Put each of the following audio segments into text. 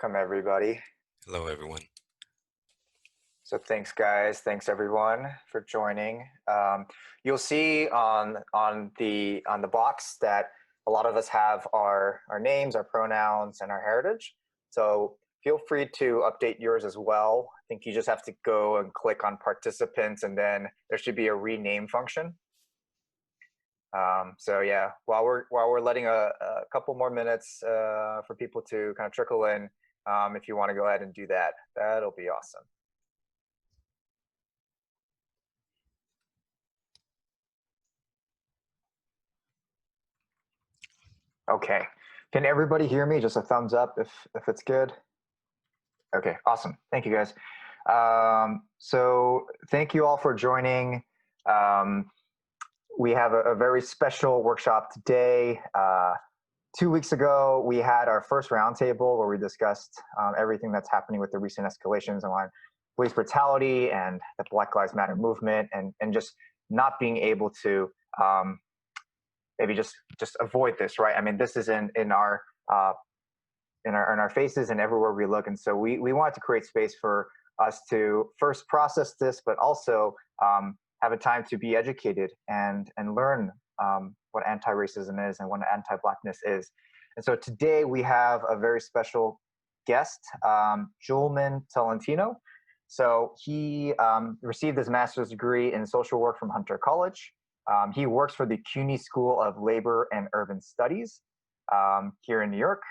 welcome everybody. Hello, everyone. So thanks guys, thanks everyone for joining. You'll see on the box that a lot of us have our names, our pronouns, and our heritage. So feel free to update yours as well. I think you just have to go and click on participants, and then there should be a rename function. So yeah, while we're letting a couple more minutes for people to kind of trickle in, if you want to go ahead and do that, that'll be awesome. Okay, can everybody hear me? Just a thumbs up if it's good. Okay, awesome. Thank you guys. So thank you all for joining. We have a very special workshop today. 2 weeks ago, we had our first roundtable where we discussed everything that's happening with the recent escalations on police brutality and the Black Lives Matter movement, and just not being able to maybe just avoid this, right? I mean, this is in our faces and everywhere we look, and so we wanted to create space for us to first process this, but also have a time to be educated and learn what anti-racism is and what anti-Blackness is. And so today we have a very special guest, Julman Tolentino. So he received his master's degree in social work from Hunter College. He works for the CUNY School of Labor and Urban Studies here in New York.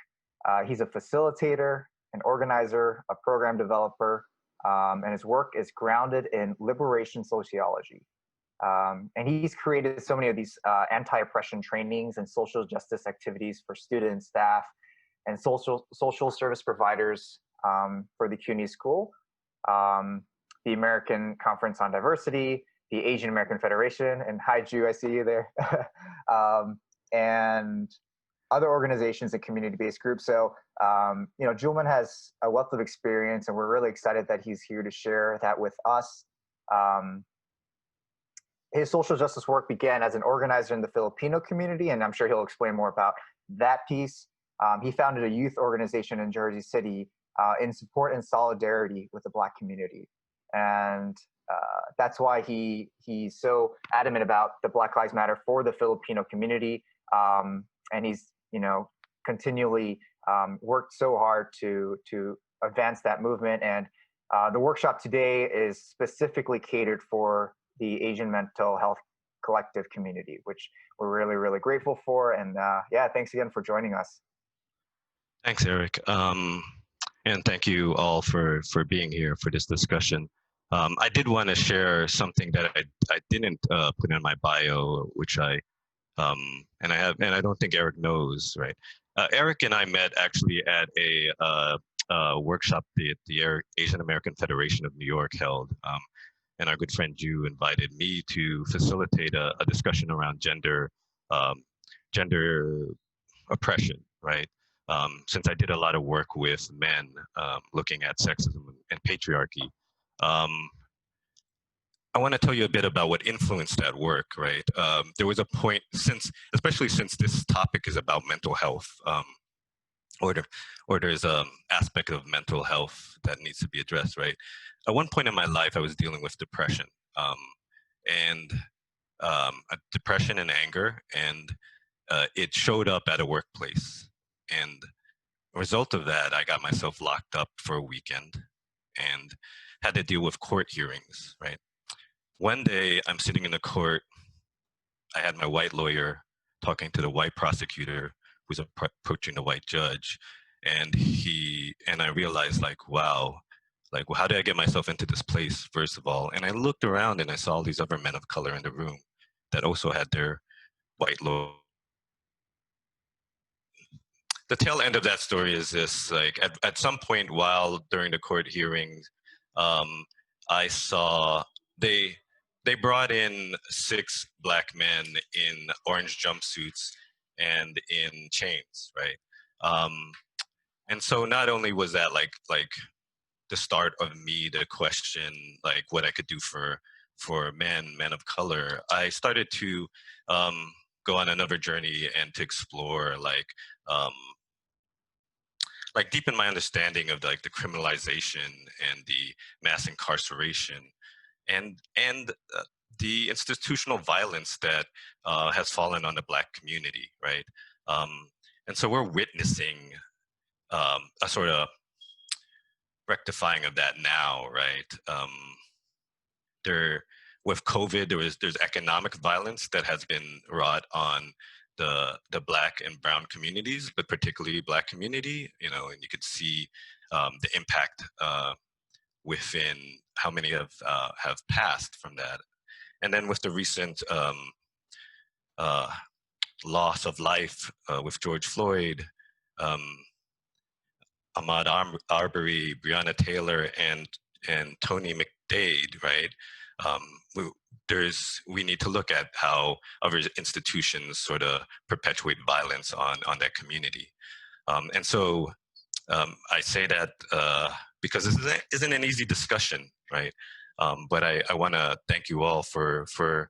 He's a facilitator, an organizer, a program developer, and his work is grounded in liberation sociology. And he's created so many of these anti-oppression trainings and social justice activities for students, staff, and social service providers for the CUNY School, the American Conference on Diversity, the Asian American Federation, and hi Ju, I see you there, and other organizations and community-based groups. So, Julman has a wealth of experience, and we're really excited that he's here to share that with us. His social justice work began as an organizer in the Filipino community, and I'm sure he'll explain more about that piece. He founded a youth organization in Jersey City in support and solidarity with the Black community. And that's why he's so adamant about the Black Lives Matter for the Filipino community. And he's, continually worked so hard to advance that movement. And the workshop today is specifically catered for the Asian Mental Health Collective community, which we're really, really grateful for. And yeah, thanks again for joining us. Thanks, Eric. And thank you all for being here for this discussion. I did want to share something that I didn't put in my bio, which I don't think Eric knows, right? Eric and I met actually at a workshop the Asian American Federation of New York held. And our good friend Ju invited me to facilitate a discussion around gender oppression, right? Since I did a lot of work with men looking at sexism and patriarchy. I want to tell you a bit about what influenced that work, right? There was a point, especially since this topic is about mental health, or there's an aspect of mental health that needs to be addressed, right? At one point in my life, I was dealing with depression, depression and anger, and it showed up at a workplace. And a result of that, I got myself locked up for a weekend and had to deal with court hearings, right? One day, I'm sitting in the court. I had my white lawyer talking to the white prosecutor who's approaching the white judge, and I realized, wow, how did I get myself into this place, first of all? And I looked around and I saw all these other men of color in the room that also had their white lawyer. The tail end of that story is this: at some point during the court hearings, I saw they brought in 6 Black men in orange jumpsuits and in chains, right? And so not only was that like the start of me to question what I could do for men of color, I started to go on another journey and to explore like deepen my understanding of like the criminalization and the mass incarceration and the institutional violence that has fallen on the Black community, right? Um, and so we're witnessing a sort of rectifying of that now, right? There, with COVID, there's economic violence that has been wrought on the Black and Brown communities, but particularly Black community, you know, and you could see the impact within how many have passed from that. And then with the recent uh, loss of life with George Floyd, um, Ahmaud Arbery, Breonna Taylor, and Tony McDade, right? Um, we need to look at how other institutions sort of perpetuate violence on that community, and so I say that because this isn't an easy discussion, right? But I want to thank you all for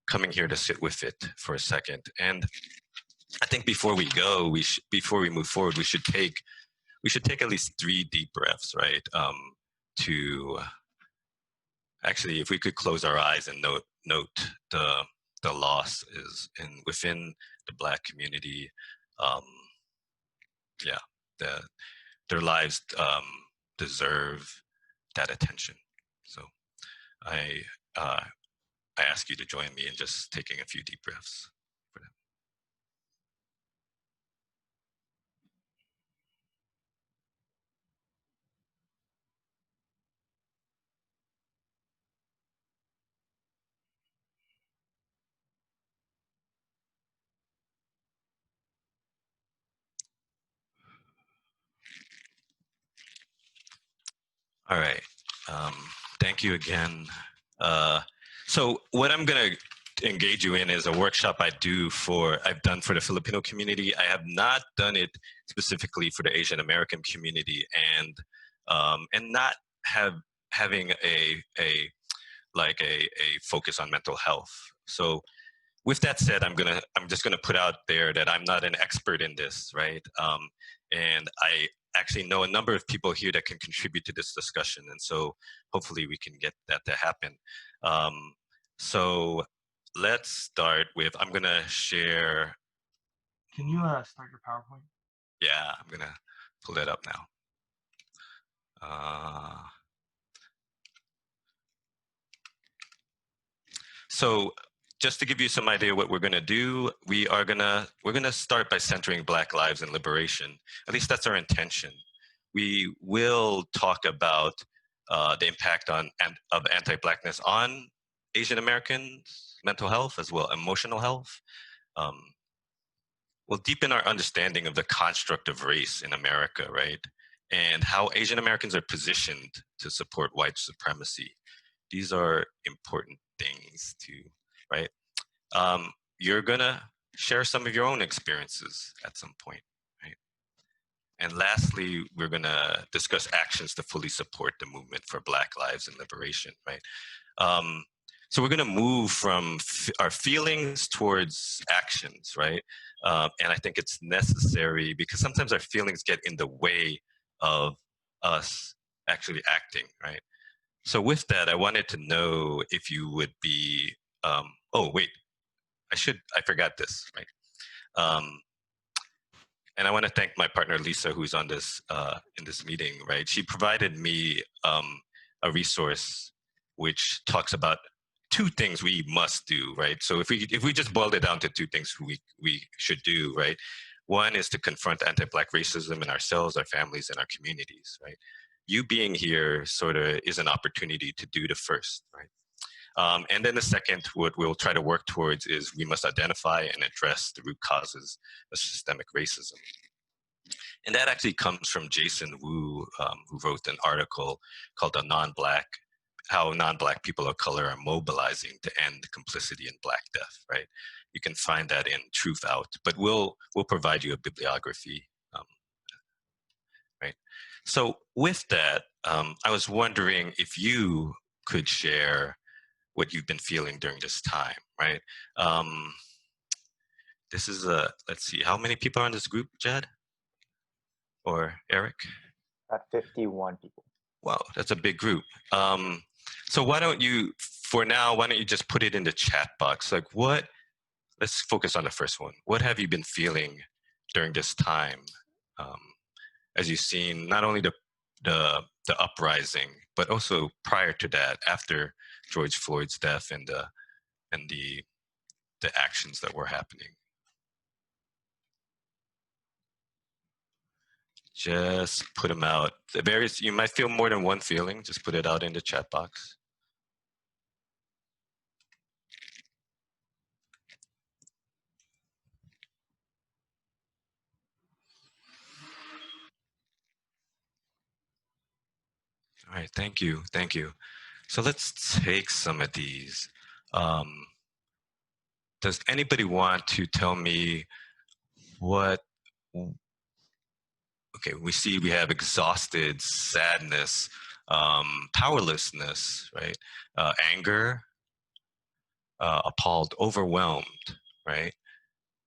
coming here to sit with it for a second. And I think before we go, before we move forward, we should take at least 3 deep breaths, right? To actually, if we could close our eyes and note the loss is within the Black community. Yeah, their lives deserve that attention. So I ask you to join me in just taking a few deep breaths for that. All right. Thank you again. So what I'm going to engage you in is a workshop I've done for the Filipino community. I have not done it specifically for the Asian American community, and not having a focus on mental health. So with that said, I'm just gonna put out there that I'm not an expert in this, right? And I actually know a number of people here that can contribute to this discussion, and so hopefully we can get that to happen. So let's start with, I'm gonna share. Can you start your PowerPoint? Yeah, I'm gonna pull that up now. So just to give you some idea what we're going to do, we're going to start by centering Black lives and liberation. At least that's our intention. We will talk about the impact of anti-Blackness on Asian Americans' mental health as well, emotional health. We'll deepen our understanding of the construct of race in America, right? And how Asian Americans are positioned to support white supremacy. These are important things to, right? You're gonna share some of your own experiences at some point, right? And lastly, we're gonna discuss actions to fully support the movement for Black lives and liberation, right? So we're gonna move from our feelings towards actions, right? And I think it's necessary because sometimes our feelings get in the way of us actually acting, right? So with that, I wanted to know if you would be, oh, wait, I forgot this, right? And I want to thank my partner, Lisa, who's on this, in this meeting, right? She provided me a resource which talks about 2 things we must do, right? So if we just boiled it down to 2 things we should do, right? One is to confront anti-Black racism in ourselves, our families, and our communities, right? You being here sort of is an opportunity to do the first, right? And then the second, what we'll try to work towards is we must identify and address the root causes of systemic racism. And that actually comes from Jason Wu, who wrote an article called How Non-Black People of Color Are Mobilizing to End Complicity in Black Death, right? You can find that in Truth Out, but we'll provide you a bibliography, right? So with that, I was wondering if you could share what you've been feeling during this time, right? This is let's see, how many people are in this group, Jed? or Eric? At 51 people. Wow, that's a big group. So why don't you, for now, why don't you just put it in the chat box? Like let's focus on the first one. What have you been feeling during this time? As you've seen, not only the uprising, but also prior to that, after George Floyd's death and the actions that were happening. Just put them out. You might feel more than one feeling. Just put it out in the chat box. All right, thank you. So let's take some of these. Does anybody want to tell me what? Okay, we have exhausted, sadness, powerlessness, right? Anger, appalled, overwhelmed, right?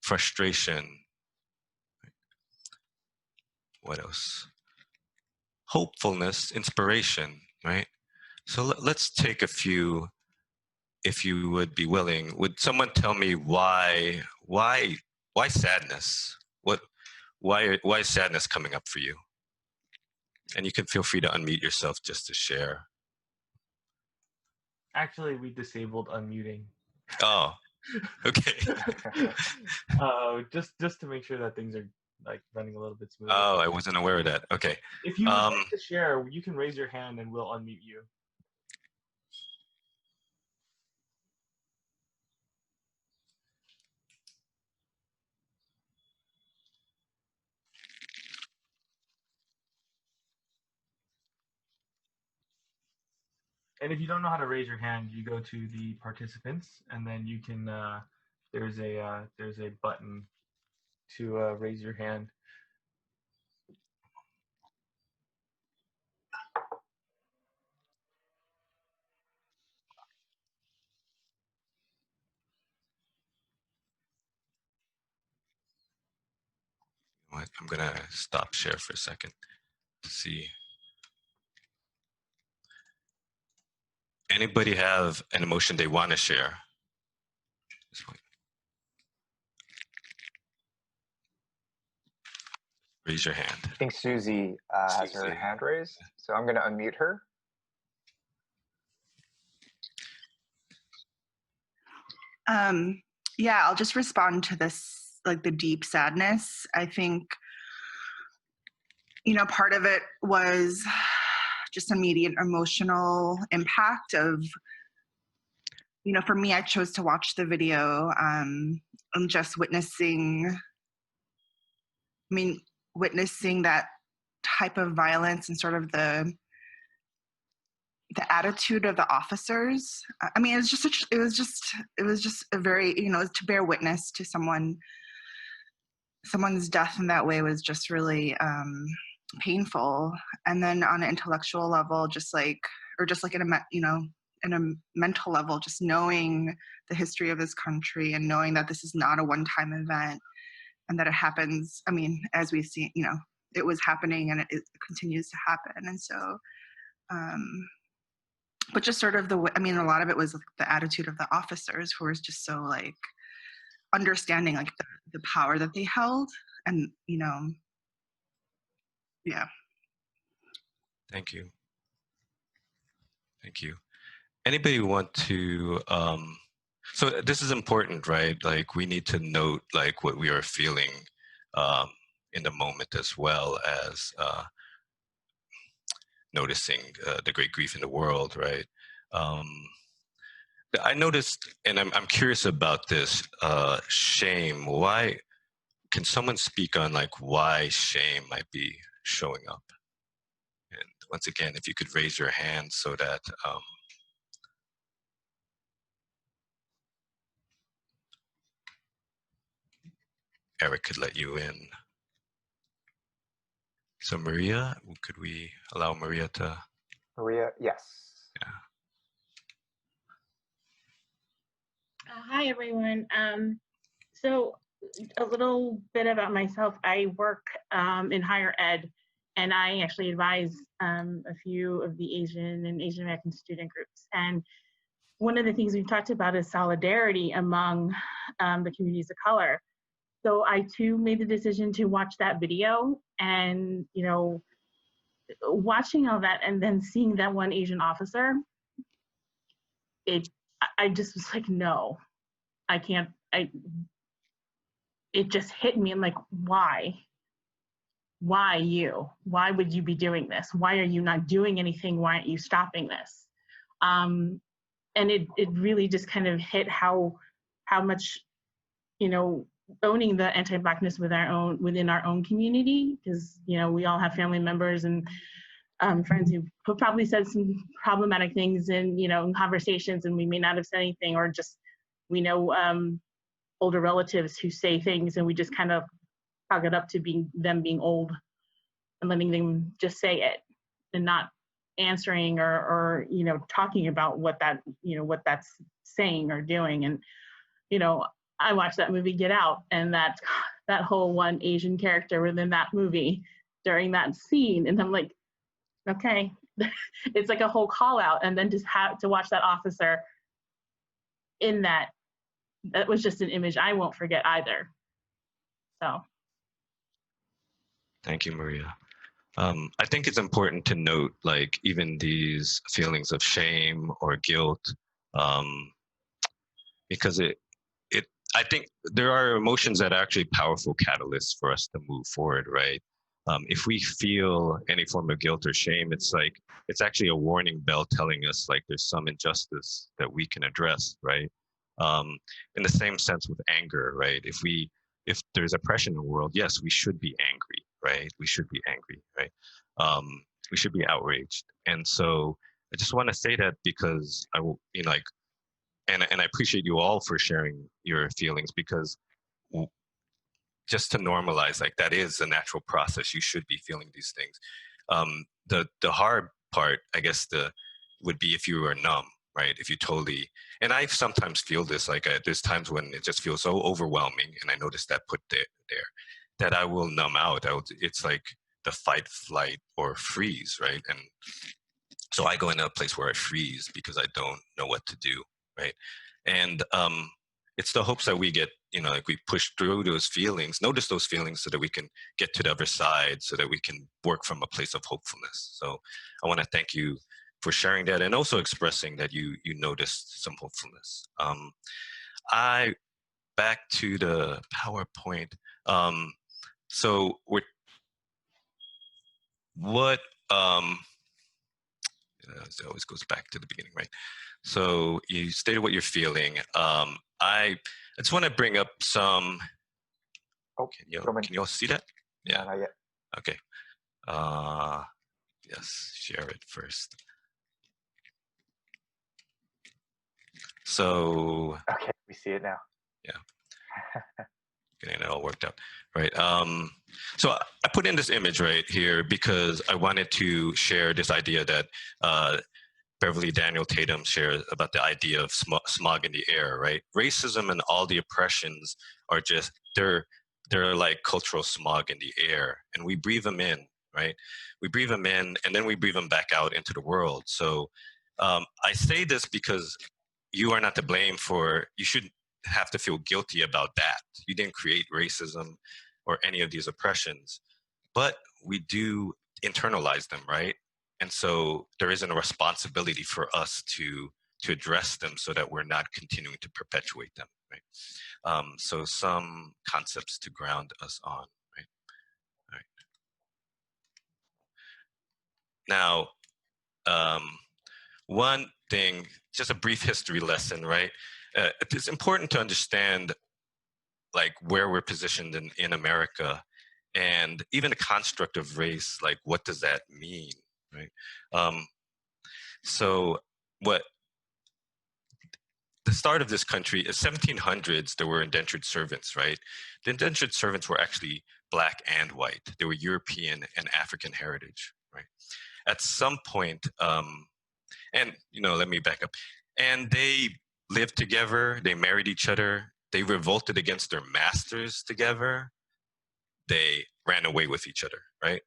Frustration. What else? Hopefulness, inspiration, right? So let's take a few, if you would be willing. Would someone tell me why sadness? Why is sadness coming up for you? And you can feel free to unmute yourself just to share. Actually, we disabled unmuting. Oh, okay. Just to make sure that things are like running a little bit smoother. Oh, I wasn't aware of that. Okay. If you would like to share, you can raise your hand and we'll unmute you. And if you don't know how to raise your hand, you go to the participants, and then you can. There's a button to raise your hand. I'm gonna stop share for a second to see. Anybody have an emotion they want to share? Raise your hand. I think Susie has her hand raised, so I'm going to unmute her. Yeah, I'll just respond to this, like the deep sadness. I think, part of it was just immediate emotional impact of, for me, I chose to watch the video. I'm just witnessing that type of violence and sort of the attitude of the officers. I mean, it was just a very, to bear witness to someone's death in that way was just really painful. And then on an intellectual level, just like in a mental level, just knowing the history of this country and knowing that this is not a one-time event and that it happens. I mean, as we've seen, it was happening and it continues to happen. And so, but just sort of a lot of it was the attitude of the officers who was just so like understanding like the power that they held and, yeah. Thank you. Anybody want to, so this is important, right? Like we need to note like what we are feeling in the moment as well as noticing the great grief in the world, right? I noticed, and I'm curious about this, shame. Why, can someone speak on like why shame might be showing up? And once again, if you could raise your hand so that Eric could let you in. So Maria, could we allow Maria to? Maria, yes. Yeah. Hi, everyone. So a little bit about myself. I work in higher ed, and I actually advise a few of the Asian and Asian American student groups. And one of the things we've talked about is solidarity among the communities of color. So I too made the decision to watch that video, and watching all that and then seeing that one Asian officer, I just was like, no, I can't. It just hit me. I'm like, why? Why you? Why would you be doing this? Why are you not doing anything? Why aren't you stopping this? And it really just kind of hit how much, owning the anti-Blackness within our own community, because we all have family members and friends who probably said some problematic things in conversations, and we may not have said anything, or just we know older relatives who say things and we just kind of chalk it up to them being old and letting them just say it and not answering or talking about what that's saying or doing. And I watched that movie Get Out, and that whole one Asian character within that movie during that scene, and I'm like, okay, it's like a whole call out. And then just have to watch that officer in that was just an image I won't forget either. So. Thank you, Maria. I think it's important to note, like, even these feelings of shame or guilt, because I think there are emotions that are actually powerful catalysts for us to move forward, right? If we feel any form of guilt or shame, it's actually a warning bell telling us like there's some injustice that we can address, right? In the same sense with anger, right? If there's oppression in the world, yes, we should be angry, right? We should be angry, right? We should be outraged. And so I just want to say that because I will, and I appreciate you all for sharing your feelings, because just to normalize, like, that is a natural process. You should be feeling these things. The hard part, I guess, would be if you were numb, right? If you totally, and I sometimes feel this, like there's times when it just feels so overwhelming, and I notice that put there that I will numb out. It's like the fight, flight, or freeze, right? And so I go into a place where I freeze because I don't know what to do, right? And it's the hopes that we get, like we push through those feelings, notice those feelings so that we can get to the other side, so that we can work from a place of hopefulness. So I want to thank you for sharing that, and also expressing that you noticed some hopefulness. Back to the PowerPoint. So it always goes back to the beginning, right? So you stated what you're feeling. I just want to bring up some. Oh, can you all see that? Yeah. Not yet. Okay. Yes, share it first. So. Okay, we see it now. Yeah. Getting it all worked out, right? So I put in this image right here because I wanted to share this idea that Beverly Daniel Tatum shares about the idea of smog in the air, right? Racism and all the oppressions are just, they're like cultural smog in the air, and we breathe them in, right? We breathe them in, and then we breathe them back out into the world. So I say this because you are not to blame for, you shouldn't have to feel guilty about that. You didn't create racism or any of these oppressions, but we do internalize them, right? And so there isn't a responsibility for us to address them so that we're not continuing to perpetuate them, right? So some concepts to ground us on, right? All right. Now, one thing, just a brief history lesson, right? It's important to understand like where we're positioned in America, and even the construct of race, like what does that mean, right? So what the start of this country is 1700s, there were indentured servants, right? The indentured servants were actually Black and white. They were European and African heritage, right? At some point, and let me back up. And they lived together, they married each other, they revolted against their masters together, they ran away with each other, right?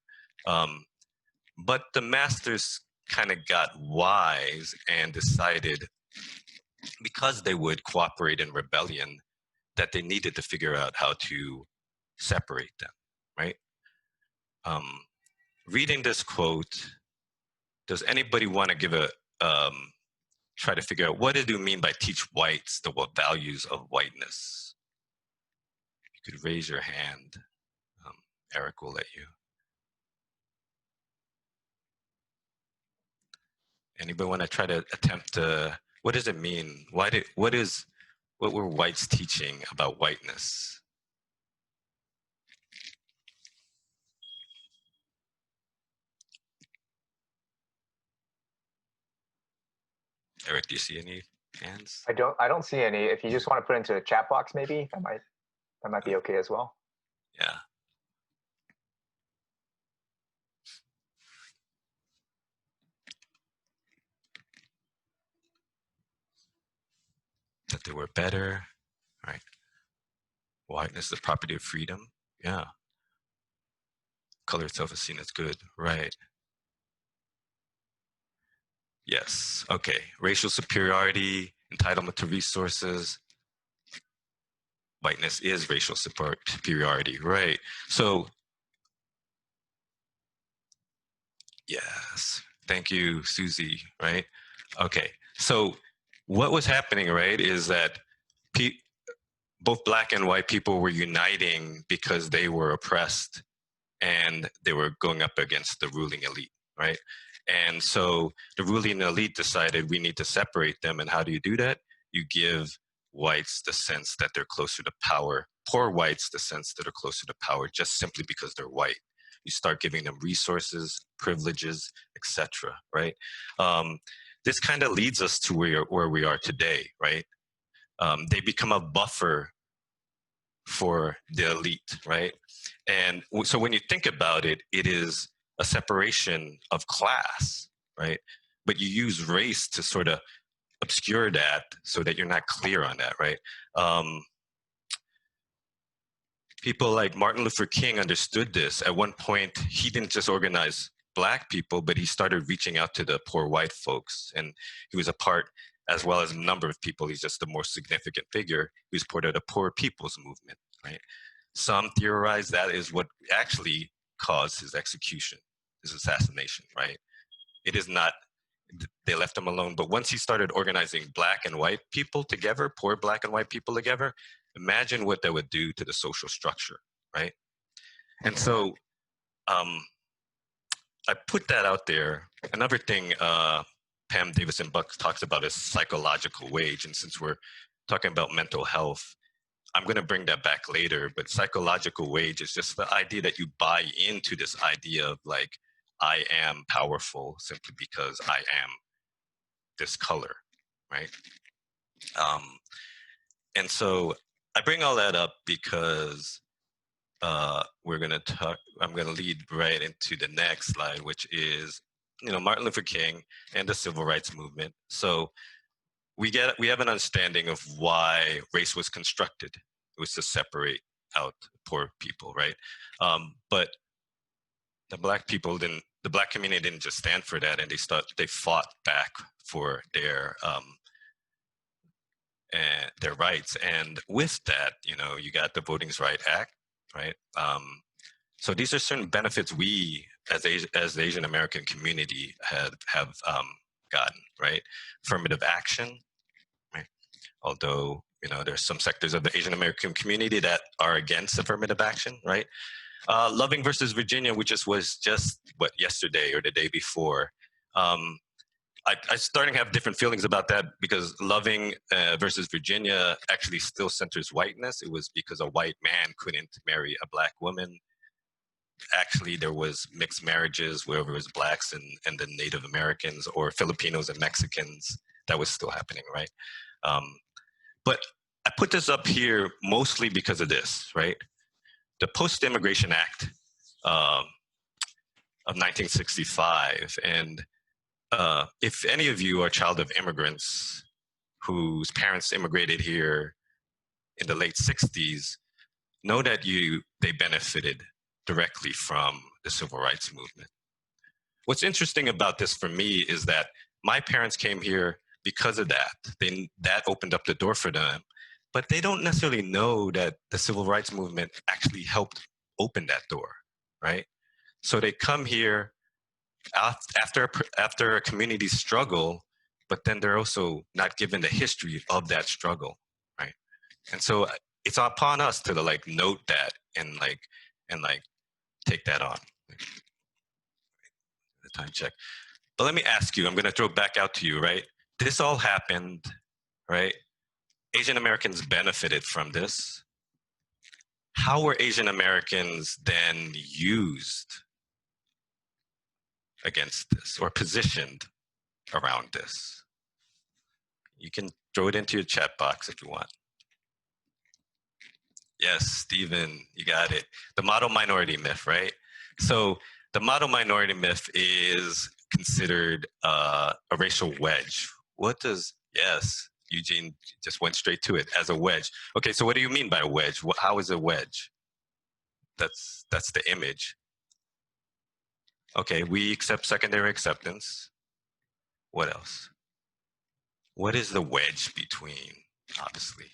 But the masters kind of got wise and decided, because they would cooperate in rebellion, that they needed to figure out how to separate them, right? Reading this quote, does anybody want to give a try to figure out what did you mean by teach whites the values of whiteness? You could raise your hand. Eric will let you. Anybody want to try to attempt to, what does it mean? What were whites teaching about whiteness? Eric, do you see any hands? I don't see any. If you just want to put it into a chat box, maybe that might be okay as well. Yeah. That they were better, right? Whiteness is the property of freedom. Yeah. Color itself is seen as good, right? Yes, okay. Racial superiority, entitlement to resources. Whiteness is racial superiority, right? So, yes, thank you, Susie, right? Okay, so what was happening, right, is that both Black and white people were uniting because they were oppressed and they were going up against the ruling elite, right? And so the ruling elite decided we need to separate them. And how do you do that? You give whites the sense that they're closer to power, poor whites the sense that are closer to power just simply because they're white. You start giving them resources, privileges, etc. right? This kind of leads us to where we are today, right? They become a buffer for the elite, right? And so when you think about it, it is a separation of class, right? But you use race to sort of obscure that so that you're not clear on that, right? People like Martin Luther King understood this. At one point, he didn't just organize Black people, but he started reaching out to the poor white folks. And he was a part, as well as a number of people, he's just the more significant figure, he was part of the poor people's movement, right? Some theorize that is what actually caused his execution, his assassination, right? It is not, they left him alone, but once he started organizing Black and white people together, poor Black and white people together, imagine what that would do to the social structure, right? And so I put that out there. Another thing Pam Davison-Buck talks about is psychological wage, and since we're talking about mental health, I'm going to bring that back later, but psychological wage is just the idea that you buy into this idea of like, I am powerful simply because I am this color, right? And so I bring all that up because we're going to talk, I'm going to lead right into the next slide, which is, Martin Luther King and the civil rights movement. So we have an understanding of why race was constructed. It was to separate out poor people, right? But the Black community didn't just stand for that, and they fought back for their rights. And with that, you got the Voting Rights Act, right? So these are certain benefits we, as the Asian American community, have gotten, right? Affirmative action, right? Although there's some sectors of the Asian American community that are against affirmative action, right? Loving versus Virginia, which was just yesterday or the day before. I starting to have different feelings about that because Loving versus Virginia actually still centers whiteness. It was because a white man couldn't marry a Black woman. Actually, there was mixed marriages where it was Blacks and the Native Americans or Filipinos and Mexicans. That was still happening, right? But I put this up here mostly because of this, right? The Post-Immigration Act of 1965. And if any of you are a child of immigrants whose parents immigrated here in the late 60s, know that they benefited directly from the civil rights movement. What's interesting about this for me is that my parents came here because of that. That opened up the door for them, but they don't necessarily know that the civil rights movement actually helped open that door, right? So they come here after a community struggle, but then they're also not given the history of that struggle, right? And so it's upon us to like note that and take that on. The time check. But let me ask you, I'm going to throw it back out to you, right? This all happened, right? Asian Americans benefited from this. How were Asian Americans then used against this or positioned around this? You can throw it into your chat box if you want. Yes, Stephen, you got it. The model minority myth, right? So the model minority myth is considered a racial wedge. Yes, Eugene just went straight to it, as a wedge. Okay, so what do you mean by a wedge? How is a wedge? That's the image. Okay, we accept secondary acceptance. What else? What is the wedge between, obviously?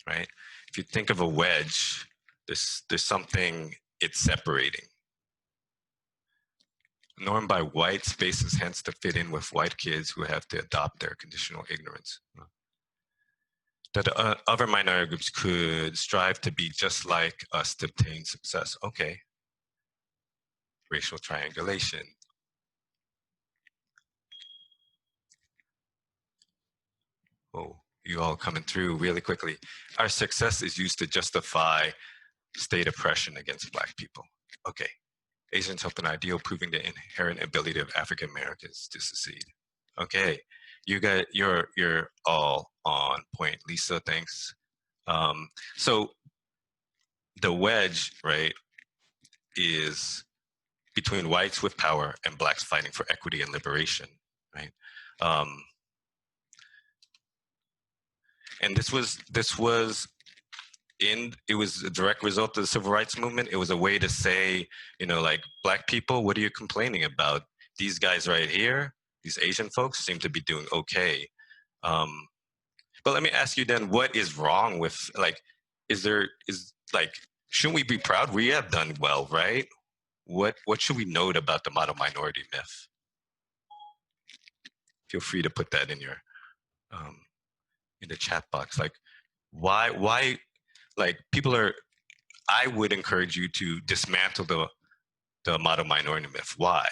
Right? If you think of a wedge, there's something it's separating. Normed by white spaces, hence to fit in with white kids who have to adopt their conditional ignorance. That other minority groups could strive to be just like us to obtain success. Okay. Racial triangulation. Oh, you all coming through really quickly. Our success is used to justify state oppression against Black people. Okay. Asians help an ideal, proving the inherent ability of African Americans to succeed. Okay, you're all on point, Lisa. Thanks. So the wedge, right, is between whites with power and Blacks fighting for equity and liberation, right? And this was it was a direct result of the civil rights movement. It was a way to say, like, Black people, what are you complaining about? These guys right here, these Asian folks seem to be doing okay. But let me ask you then, what is wrong with, like, shouldn't we be proud? We have done well, right? What should we note about the model minority myth? Feel free to put that in your, in the chat box. Like, why, like, I would encourage you to dismantle the model minority myth. Why?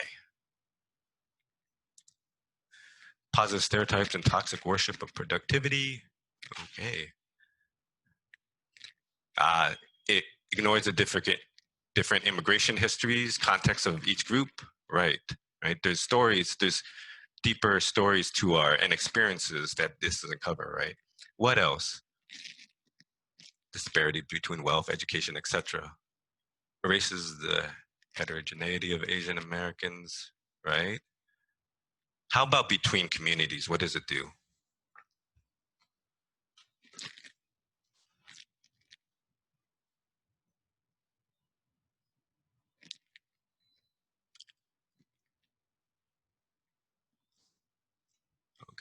Positive stereotypes and toxic worship of productivity. Okay. It ignores the different immigration histories, context of each group. Right. There's deeper stories and experiences that this doesn't cover, right? What else? Disparity between wealth, education, etc. Erases the heterogeneity of Asian Americans, right? How about between communities? What does it do?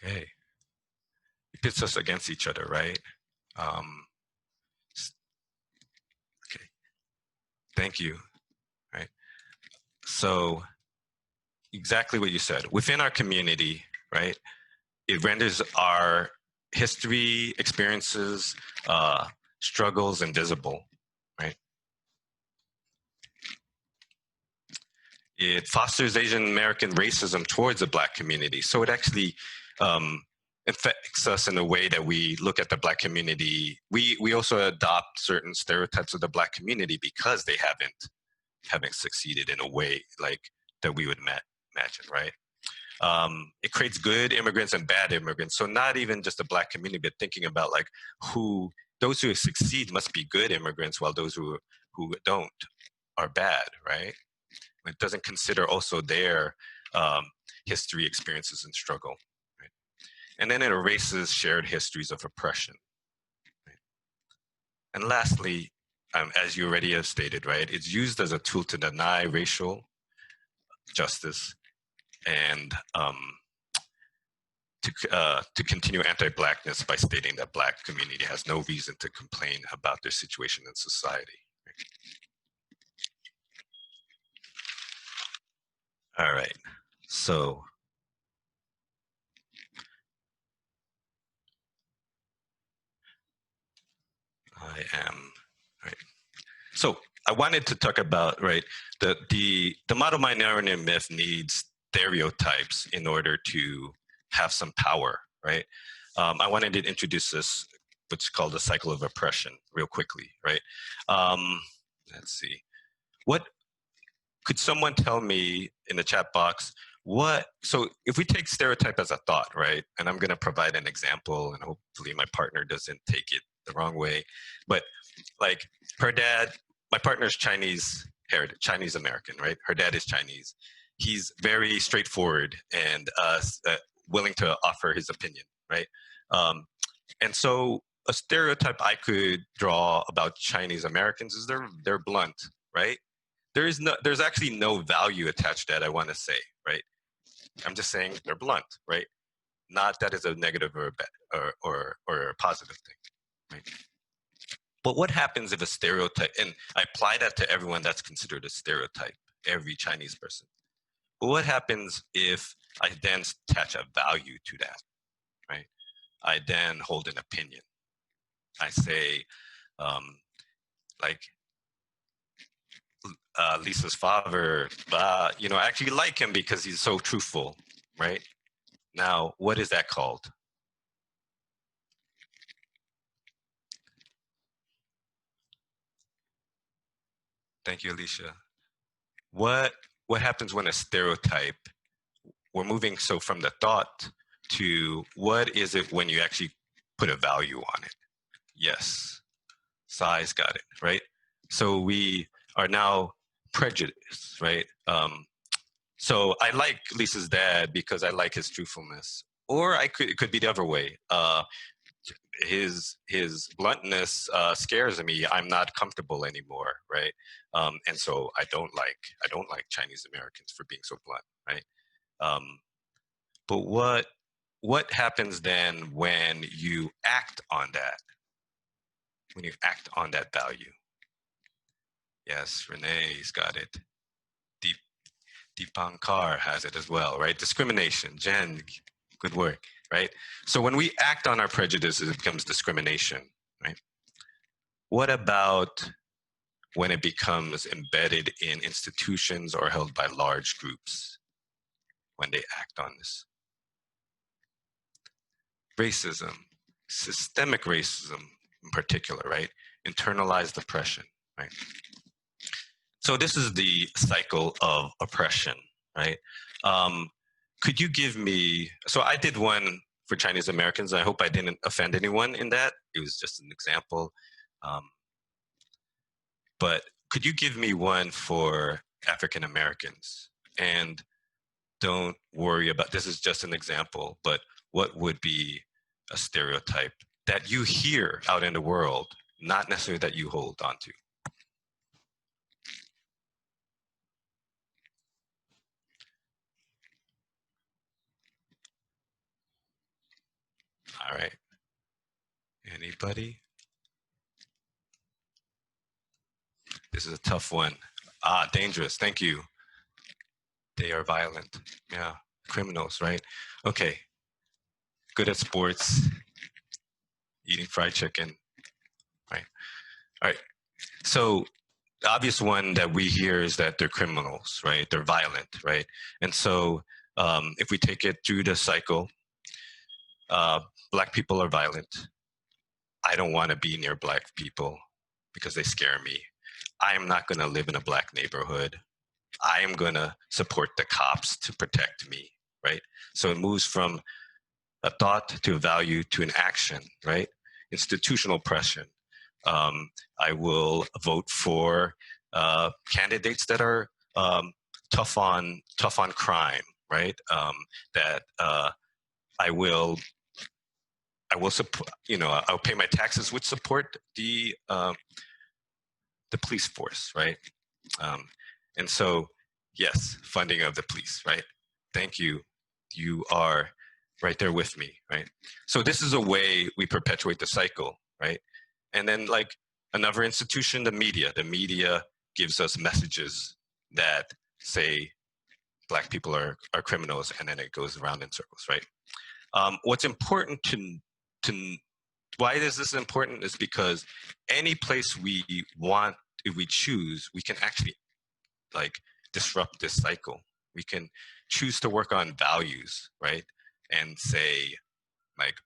Okay. It pits us against each other, right? Okay. Thank you. Right. So exactly what you said. Within our community, right, it renders our history, experiences, struggles invisible, right? It fosters Asian American racism towards the Black community. So it actually affects us in a way that we look at the Black community. We also adopt certain stereotypes of the Black community because they haven't succeeded in a way like that we would imagine, right? It creates good immigrants and bad immigrants. So not even just the Black community, but thinking about like those who succeed must be good immigrants, while those who don't are bad, right? It doesn't consider also their history, experiences, and struggle. Right? And then it erases shared histories of oppression. Right? And lastly, as you already have stated, right, it's used as a tool to deny racial justice and to continue anti-Blackness by stating that Black community has no reason to complain about their situation in society. All right, so I am, right. So I wanted to talk about, right, the model minority myth needs stereotypes in order to have some power, right? I wanted to introduce this, what's called the cycle of oppression, real quickly, right? Let's see. What could someone tell me in the chat box? So if we take stereotype as a thought, right? And I'm going to provide an example, and hopefully my partner doesn't take it the wrong way. But like her dad, my partner's Chinese American, right? Her dad is Chinese. He's very straightforward and willing to offer his opinion, right? And so a stereotype I could draw about Chinese Americans is they're blunt, right? There's actually no value attached to that, I want to say, right? I'm just saying they're blunt, right? Not that is a negative or a positive thing, right? But what happens if a stereotype, and I apply that to everyone that's considered a stereotype, every Chinese person. But what happens if I then attach a value to that, right? I then hold an opinion. I say, like, Lisa's father, I actually like him because he's so truthful, right? Now, what is that called? Thank you, Alicia. What happens when a stereotype, we're moving so from the thought to what is it when you actually put a value on it? Yes, Sai's got it, right? So we are now prejudiced, right? So I like Lisa's dad because I like his truthfulness. Or it could be the other way. His bluntness scares me. I'm not comfortable anymore, right? And so I don't like Chinese Americans for being so blunt, right? But what happens then when you act on that? When you act on that value? Yes, Renee's got it. Deepankar has it as well, right? Discrimination. Jen, good work, right? So when we act on our prejudices, it becomes discrimination, right? What about when it becomes embedded in institutions or held by large groups when they act on this? Racism, systemic racism in particular, right? Internalized oppression, right? So this is the cycle of oppression, right? Could you give me, so I did one for Chinese Americans. I hope I didn't offend anyone in that. It was just an example. But could you give me one for African Americans? And don't worry about, this is just an example, but what would be a stereotype that you hear out in the world, not necessarily that you hold on to? All right. Anybody? This is a tough one. Dangerous. Thank you. They are violent. Yeah. Criminals, right? Okay. Good at sports. Eating fried chicken. Right. All right. So the obvious one that we hear is that they're criminals, right? They're violent, right? And so if we take it through the cycle, Black people are violent. I don't want to be near Black people because they scare me. I am not going to live in a Black neighborhood. I am going to support the cops to protect me, right? So it moves from a thought to a value to an action, right? Institutional oppression. I will vote for candidates that are tough on crime, right? That I will support, I'll pay my taxes, which support the police force, right? And so, yes, funding of the police, right? Thank you. You are right there with me, right? So this is a way we perpetuate the cycle, right? And then like another institution, the media gives us messages that say Black people are criminals, and then it goes around in circles, right? What's important to why is this important is because any place we want, if we choose, we can actually like disrupt this cycle. We can choose to work on values, right? And say, like,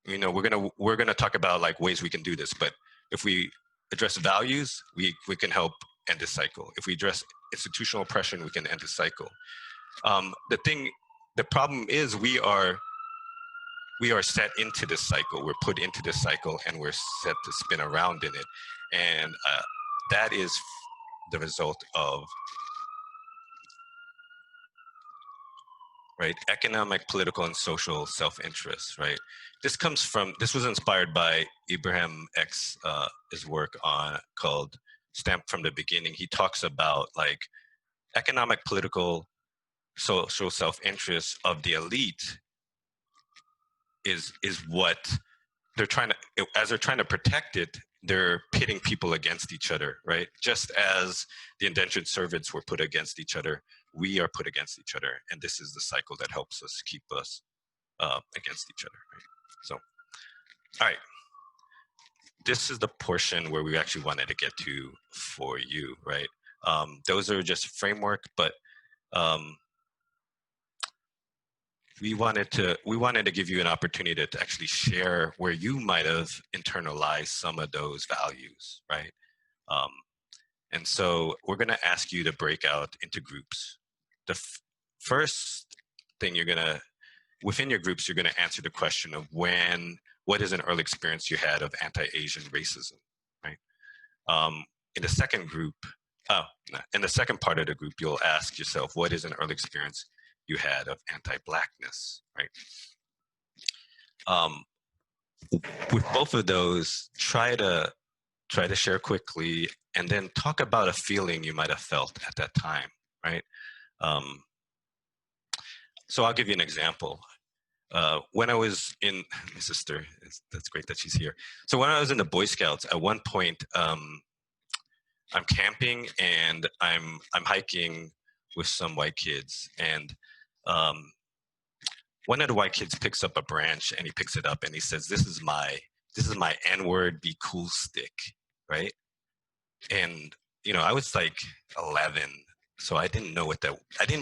we're gonna talk about like ways we can do this, but if we address values, we can help end this cycle. If we address institutional oppression, we can end the cycle. The problem is we are set into this cycle. We're put into this cycle, and we're set to spin around in it, and that is the result of right economic, political, and social self-interest. Right. This was inspired by Ibrahim X's work called "Stamped from the Beginning." He talks about like economic, political, social self-interest of the elite is what they're trying to protect it. They're pitting people against each other, right? Just as the indentured servants were put against each other, we are put against each other, and this is the cycle that helps us keep us against each other, right? So, all right, this is the portion where we actually wanted to get to for you, right? Those are just framework, but we wanted to give you an opportunity to actually share where you might have internalized some of those values, right? And so we're going to ask you to break out into groups. The first thing within your groups, you're going to answer the question of what is an early experience you had of anti-Asian racism, right? In the second group, in the second part of the group, you'll ask yourself, what is an early experience you had of anti-Blackness, right? With both of those, try to share quickly, and then talk about a feeling you might have felt at that time, right? So I'll give you an example. When I was in, my sister, that's great that she's here. So when I was in the Boy Scouts, at one point, I'm camping and I'm hiking with some white kids, and one of the white kids picks up a branch and he picks it up and he says, "This is my N-word, be cool stick," right? And I was like 11, so I didn't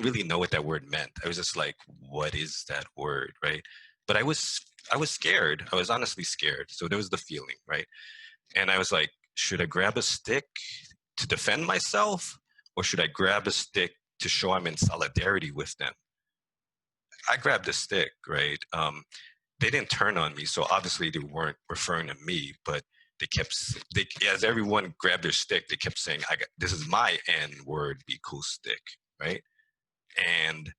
really know what that word meant. I was just like, "What is that word?" Right? But I was scared. I was honestly scared. So there was the feeling, right? And I was like, should I grab a stick to defend myself, or should I grab a stick to show I'm in solidarity with them? I grabbed a stick, right? They didn't turn on me, so obviously they weren't referring to me, but as everyone grabbed their stick, they kept saying, "This is my N-word, be cool stick," right? And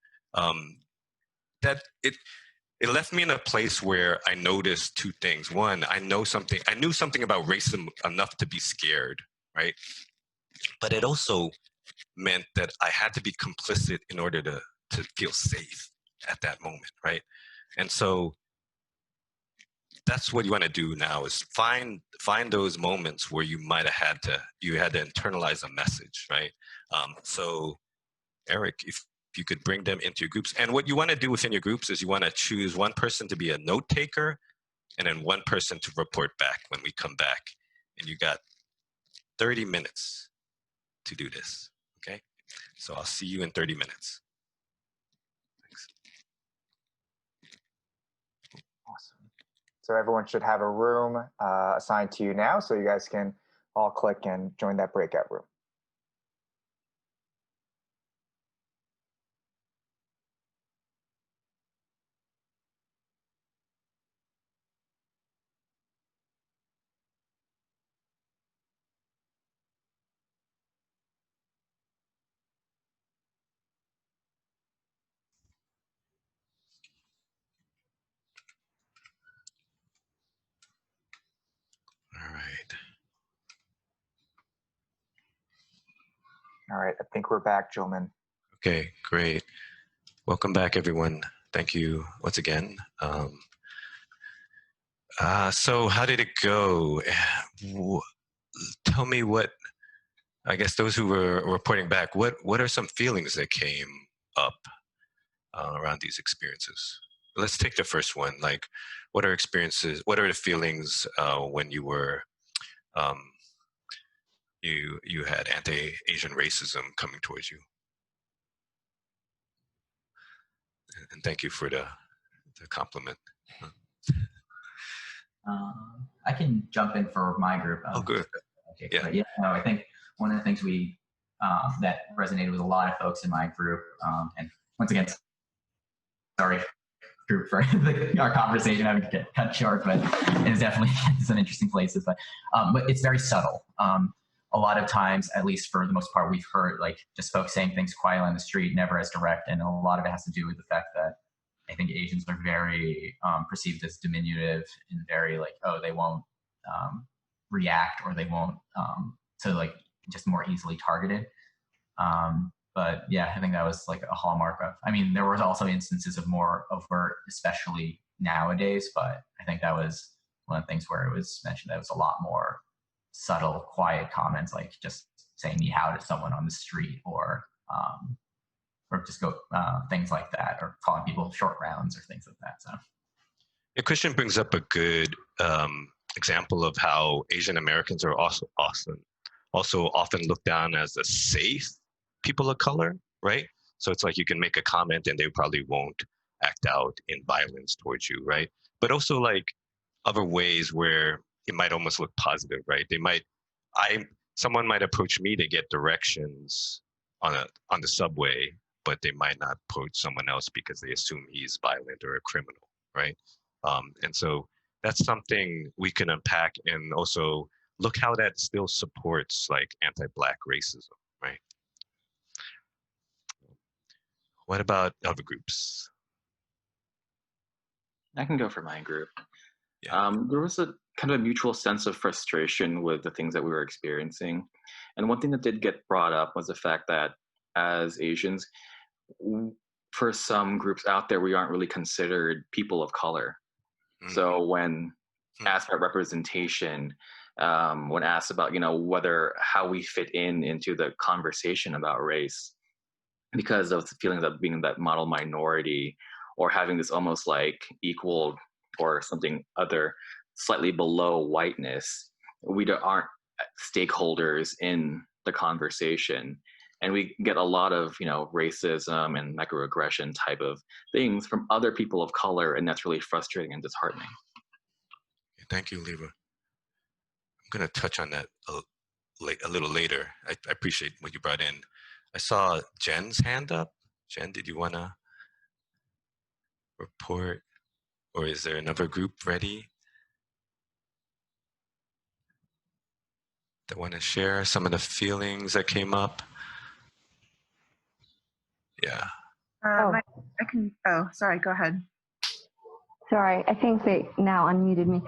that it left me in a place where I noticed two things. One, I knew something about racism enough to be scared, right? But it also meant that I had to be complicit in order to feel safe at that moment, right? And so that's what you want to do now, is find those moments where you might have had to internalize a message, right? So Eric, if you could bring them into your groups, and what you want to do within your groups is you want to choose one person to be a note taker, and then one person to report back when we come back. And you got 30 minutes to do this, okay? So I'll see you in 30 minutes. Thanks. Awesome. So everyone should have a room assigned to you now, so you guys can all click and join that breakout room. All right, I think we're back, Julman. Okay, great. Welcome back, everyone. Thank you once again. So how did it go? Tell me what, I guess those who were reporting back, what are some feelings that came up around these experiences? Let's take the first one. Like, what are the feelings when you were, you had anti-Asian racism coming towards you? And thank you for the compliment. I can jump in for my group. Oh, good. Okay, Yeah. but yeah, no, I think one of the things that resonated with a lot of folks in my group, and once again, sorry, group for our conversation having to get cut short, but it's definitely some interesting places. But it's very subtle. A lot of times, at least for the most part, we've heard like just folks saying things quietly on the street, never as direct, and a lot of it has to do with the fact that I think Asians are very perceived as diminutive and very like, oh, they won't react, or they won't, so like just more easily targeted. But yeah, I think that was like a hallmark of, I mean, there was also instances of more overt, especially nowadays, but I think that was one of the things where it was mentioned that it was a lot more subtle, quiet comments, like just saying ni hao to someone on the street, or just go things like that, or calling people short rounds or things like that. So Yeah, Christian brings up a good example of how Asian Americans are also often looked down as a safe people of color, right? So it's like you can make a comment and they probably won't act out in violence towards you, right? But also like other ways where it might almost look positive, right? Someone might approach me to get directions on the subway, but they might not approach someone else because they assume he's violent or a criminal, right? And so that's something we can unpack, and also look how that still supports like anti-Black racism, right? What about other groups? I can go for my group. Yeah. There was a kind of a mutual sense of frustration with the things that we were experiencing. And one thing that did get brought up was the fact that as Asians, for some groups out there, we aren't really considered people of color. Mm-hmm. So when asked about representation, when asked about, how we fit into the conversation about race, because of the feelings of being that model minority, or having this almost like equal or something other slightly below whiteness, we aren't stakeholders in the conversation. And we get a lot of, racism and microaggression type of things from other people of color, and that's really frustrating and disheartening. Thank you, Leva. I'm going to touch on that a little later. I appreciate what you brought in. I saw Jen's hand up. Jen, did you want to report, or is there another group ready that want to share some of the feelings that came up? Yeah. I can. Oh, sorry. Go ahead. Sorry, I think they now unmuted me.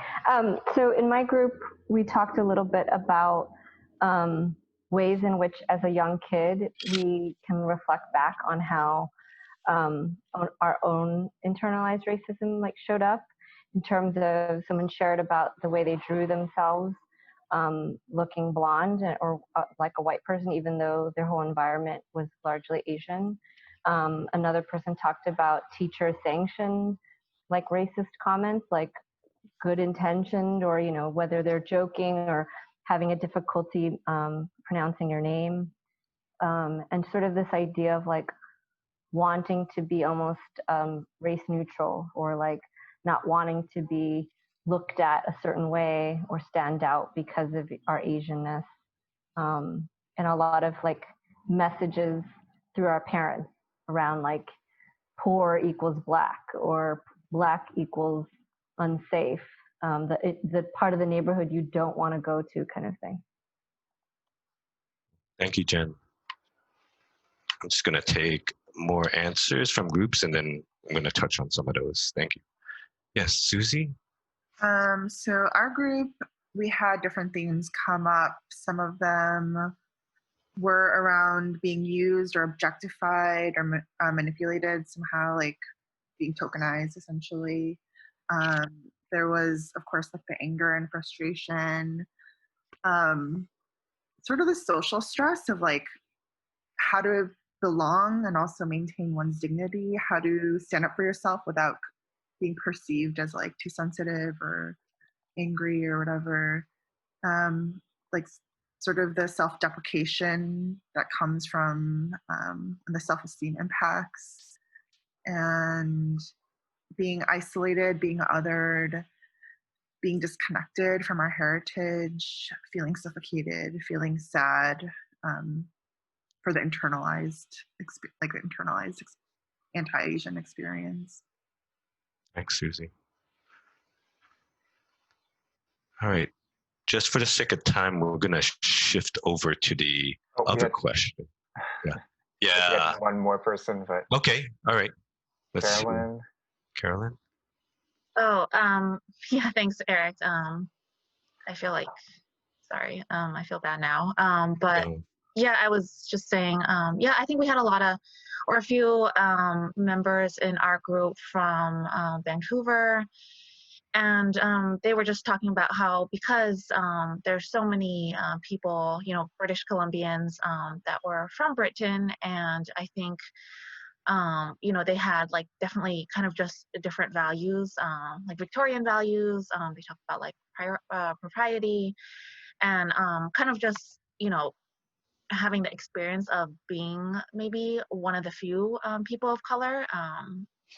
So in my group, we talked a little bit about ways in which, as a young kid, we can reflect back on how our own internalized racism showed up, in terms of someone shared about the way they drew themselves looking blonde or like a white person, even though their whole environment was largely Asian. Another person talked about teacher sanctioned racist comments, like good intentioned, or whether they're joking or having a difficulty pronouncing your name, and sort of this idea of wanting to be almost race neutral, or not wanting to be looked at a certain way or stand out because of our Asianness, and a lot of messages through our parents around poor equals Black, or Black equals unsafe, the part of the neighborhood you don't want to go to, kind of thing. Thank you, Jen. I'm just going to take more answers from groups, and then I'm going to touch on some of those. Thank you. Yes, Susie? So our group, we had different themes come up. Some of them were around being used or objectified or manipulated somehow, like being tokenized essentially. There was, of course, like the anger and frustration, sort of the social stress of like how to belong and also maintain one's dignity, how to stand up for yourself without being perceived as like too sensitive or angry or whatever. Like sort of the self-deprecation that comes from the self-esteem impacts, and being isolated, being othered, being disconnected from our heritage, feeling suffocated, feeling sad, for the internalized, anti-Asian experience. Thanks, Susie. All right. Just for the sake of time, we're going to shift over to the other question. Yeah. Yeah. One more person, but. Okay. All right. Let's Carolyn. See. Carolyn. Oh, yeah. Thanks, Eric. I feel like, sorry. I feel bad now. But yeah, I was just saying, yeah, I think we had a few members in our group from Vancouver. And they were just talking about how, because there's so many people, you know, British Columbians that were from Britain, and I think, you know, they had like definitely kind of just different values, like Victorian values. They talk about like propriety, and kind of just, you know, having the experience of being maybe one of the few people of color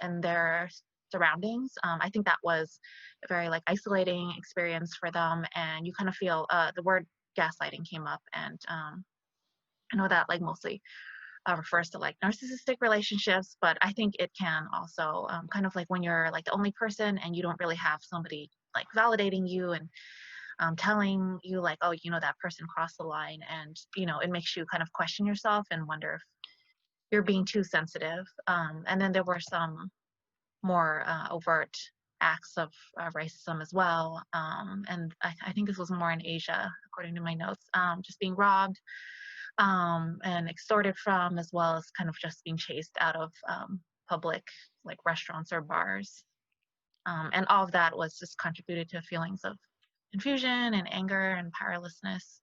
in their surroundings. I think that was a very like isolating experience for them, and you kind of feel the word gaslighting came up, and I know that like mostly refers to like narcissistic relationships, but I think it can also kind of like when you're like the only person and you don't really have somebody like validating you and telling you like, oh, you know, that person crossed the line, and you know, it makes you kind of question yourself and wonder if you're being too sensitive. And then there were some more overt acts of racism as well. And I think this was more in Asia, according to my notes, just being robbed and extorted from, as well as kind of just being chased out of public like restaurants or bars. And all of that was just contributed to feelings of confusion and anger and powerlessness.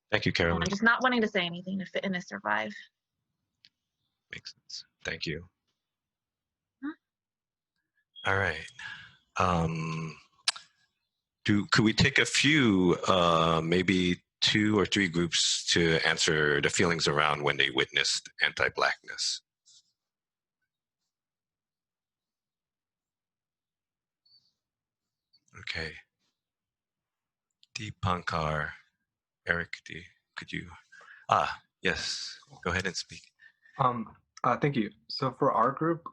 Thank you, Carolyn. And just not wanting to say anything to fit in to survive. Makes sense. Thank you. All right. Could we take a few, maybe 2 or 3 groups to answer the feelings around when they witnessed anti-Blackness? Okay. Deepankar, Eric, could you? Yes, go ahead and speak. Thank you. So for our group,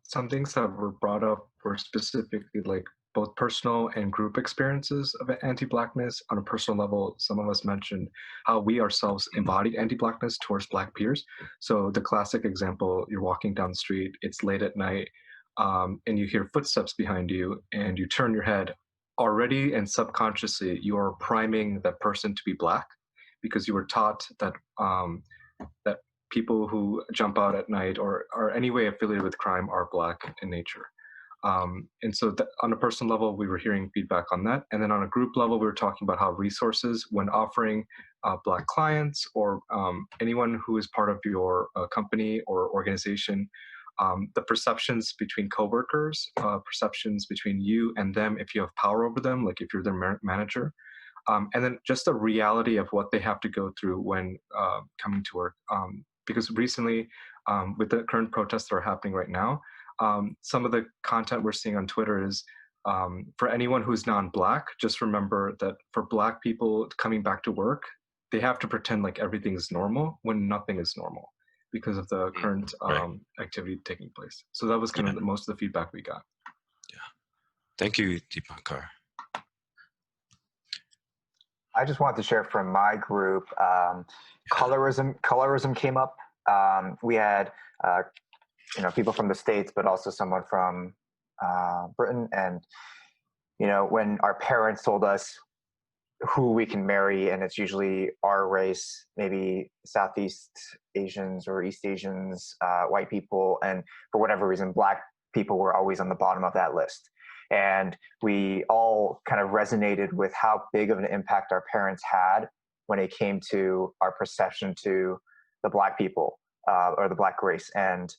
some things that were brought up were specifically like both personal and group experiences of anti-Blackness. On a personal level, some of us mentioned how we ourselves embodied anti-Blackness towards Black peers. So the classic example, you're walking down the street, it's late at night, and you hear footsteps behind you, and you turn your head. Already and subconsciously, you are priming that person to be Black, because you were taught that that people who jump out at night or are any way affiliated with crime are Black in nature. And so on a personal level, we were hearing feedback on that. And then on a group level, we were talking about how resources, when offering Black clients or anyone who is part of your company or organization, the perceptions between coworkers, perceptions between you and them if you have power over them, like if you're their manager, and then just the reality of what they have to go through when coming to work. Because recently, with the current protests that are happening right now, some of the content we're seeing on Twitter is, for anyone who's non-Black, just remember that for Black people coming back to work, they have to pretend like everything's normal when nothing is normal because of the current activity taking place. So that was kind of most of the feedback we got. Yeah. Thank you, Deepankar. I just wanted to share from my group, colorism came up. We had, people from the States, but also someone from Britain. And, when our parents told us, who we can marry, and it's usually our race, maybe Southeast Asians or East Asians, white people, and for whatever reason, Black people were always on the bottom of that list. And we all kind of resonated with how big of an impact our parents had when it came to our perception to the Black people or the Black race. And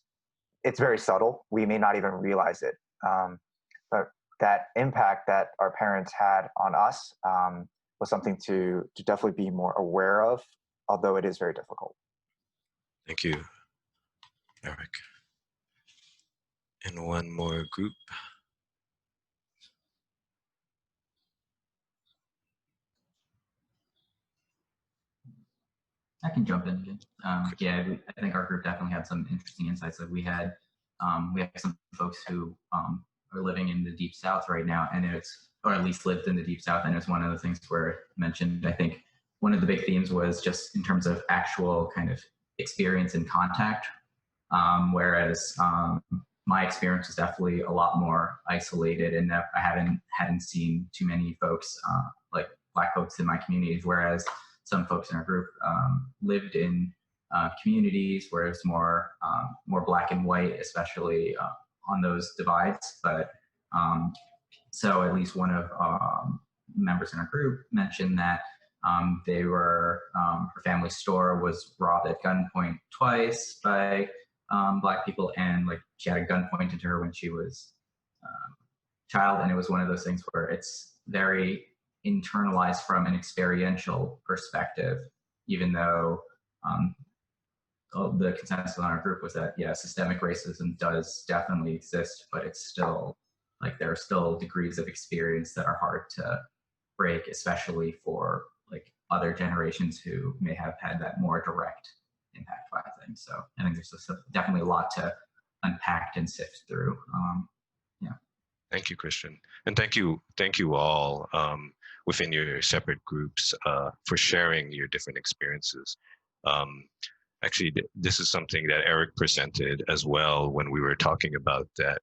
it's very subtle. We may not even realize it. But that impact that our parents had on us was something to definitely be more aware of, although it is very difficult. Thank you, Eric. And one more group. I can jump in again. Yeah, I think our group definitely had some interesting insights. Like we have some folks who are living in the Deep South right now, and or at least lived in the Deep South, and it's one of the things where I mentioned, I think one of the big themes was just in terms of actual kind of experience and contact, whereas my experience was definitely a lot more isolated, and that I hadn't seen too many folks like Black folks in my communities, whereas some folks in our group lived in communities where it's more Black and white, especially on those divides. But so at least one of members in our group mentioned that her family store was robbed at gunpoint twice by Black people, and like she had a gun pointed to her when she was a child, and it was one of those things where it's very internalized from an experiential perspective, even though the consensus on our group was that, yeah, systemic racism does definitely exist, but it's still, like, there are still degrees of experience that are hard to break, especially for, like, other generations who may have had that more direct impact by things. So I think there's definitely a lot to unpack and sift through. Yeah. Thank you, Christian. And thank you all within your separate groups for sharing your different experiences. Actually, this is something that Eric presented as well when we were talking about that.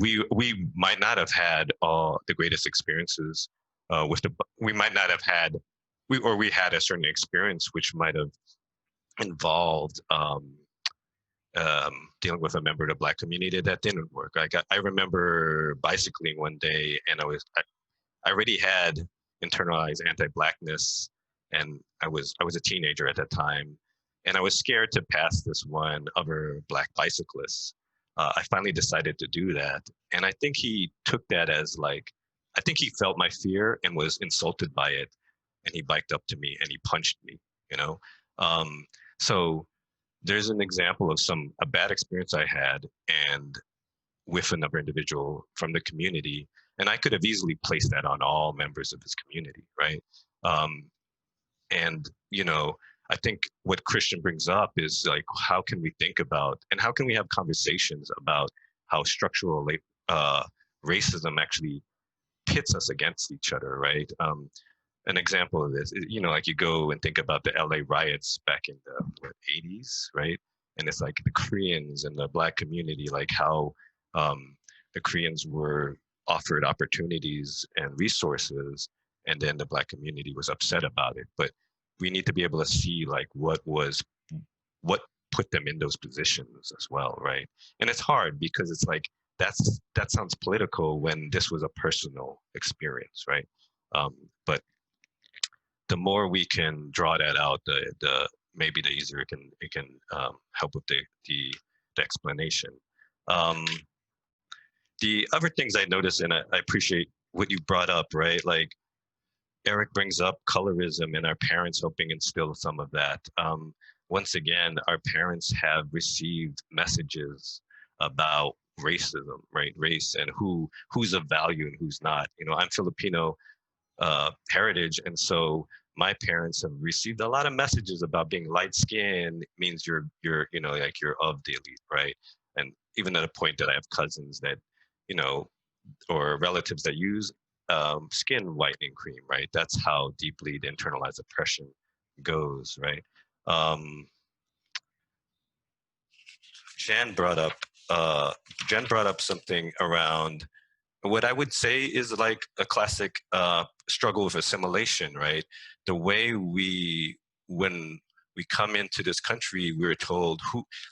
We might not have had all the greatest experiences we might not have had, we had a certain experience which might have involved dealing with a member of the Black community that didn't work. I remember bicycling one day, and I already had internalized anti-Blackness, and I was a teenager at that time, and I was scared to pass this one other Black bicyclist. I finally decided to do that, and I think he took that as like, I think he felt my fear and was insulted by it, and he biked up to me and he punched me, you know? So there's an example of a bad experience I had and with another individual from the community, and I could have easily placed that on all members of this community, right? And, you know, I think what Christian brings up is like, how can we think about, and how can we have conversations about how structural racism actually pits us against each other, right? An example of this, you know, like you go and think about the LA riots back in the 80s, right? And it's like the Koreans and the Black community, like how the Koreans were offered opportunities and resources, and then the Black community was upset about it. But we need to be able to see like what put them in those positions as well, right? And it's hard because it's like, that sounds political when this was a personal experience, right? But the more we can draw that out, maybe the easier it can help with the explanation. The other things I noticed, and I appreciate what you brought up, right? Like Eric brings up colorism and our parents helping instill some of that. Once again, our parents have received messages about racism, right? Race and who's of value and who's not. You know, I'm Filipino heritage, and so my parents have received a lot of messages about being light skinned means you're you know, like you're of the elite, right? And even at a point that I have cousins that, you know, or relatives that use skin whitening cream, right? That's how deeply the internalized oppression goes, right? Jen brought up something around what I would say is like a classic struggle with assimilation, right? The way when we come into this country, we're told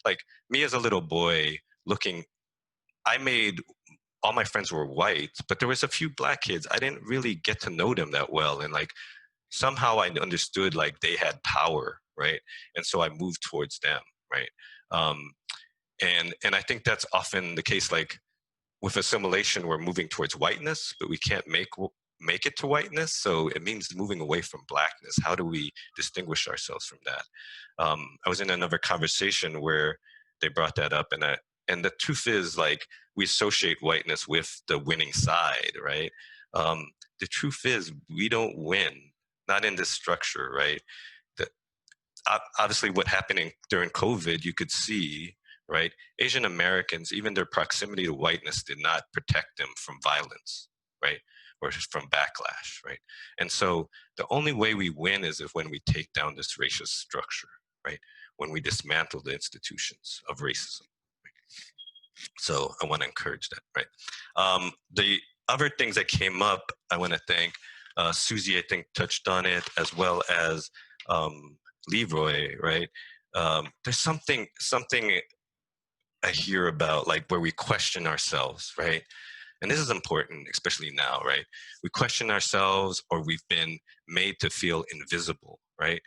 like me as a little boy looking, all my friends were white, but there was a few black kids. I didn't really get to know them that well. And like, somehow I understood like they had power, right? And so I moved towards them, right? And I think that's often the case, like with assimilation, we're moving towards whiteness, but we can't make it to whiteness. So it means moving away from blackness. How do we distinguish ourselves from that? I was in another conversation where they brought that up, and the truth is, like, we associate whiteness with the winning side, right? The truth is, we don't win, not in this structure, right? Obviously, what happened during COVID, you could see, right? Asian Americans, even their proximity to whiteness did not protect them from violence, right? Or from backlash, right? And so the only way we win is when we take down this racist structure, right? When we dismantle the institutions of racism. So I want to encourage that, right? The other things that came up, I want to thank Susie, I think, touched on it, as well as Leroy, right? There's something I hear about, like, where we question ourselves, right? And this is important, especially now, right? We question ourselves, or we've been made to feel invisible, right?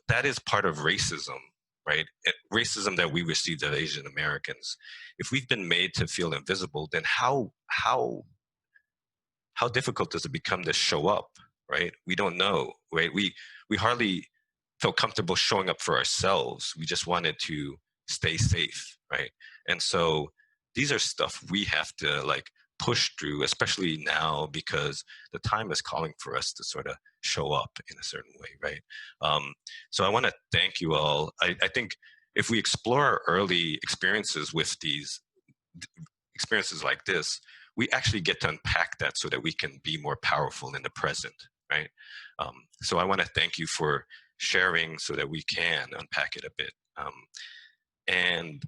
That is part of racism, right? Racism that we received as Asian Americans. If we've been made to feel invisible, then how difficult does it become to show up, right? We don't know, right? We hardly felt comfortable showing up for ourselves. We just wanted to stay safe, right? And so these are stuff we have to like push through, especially now, because the time is calling for us to sort of show up in a certain way, right? So I want to thank you all. I think if we explore our early experiences with these experiences like this, we actually get to unpack that so that we can be more powerful in the present, right? So I want to thank you for sharing so that we can unpack it a bit. And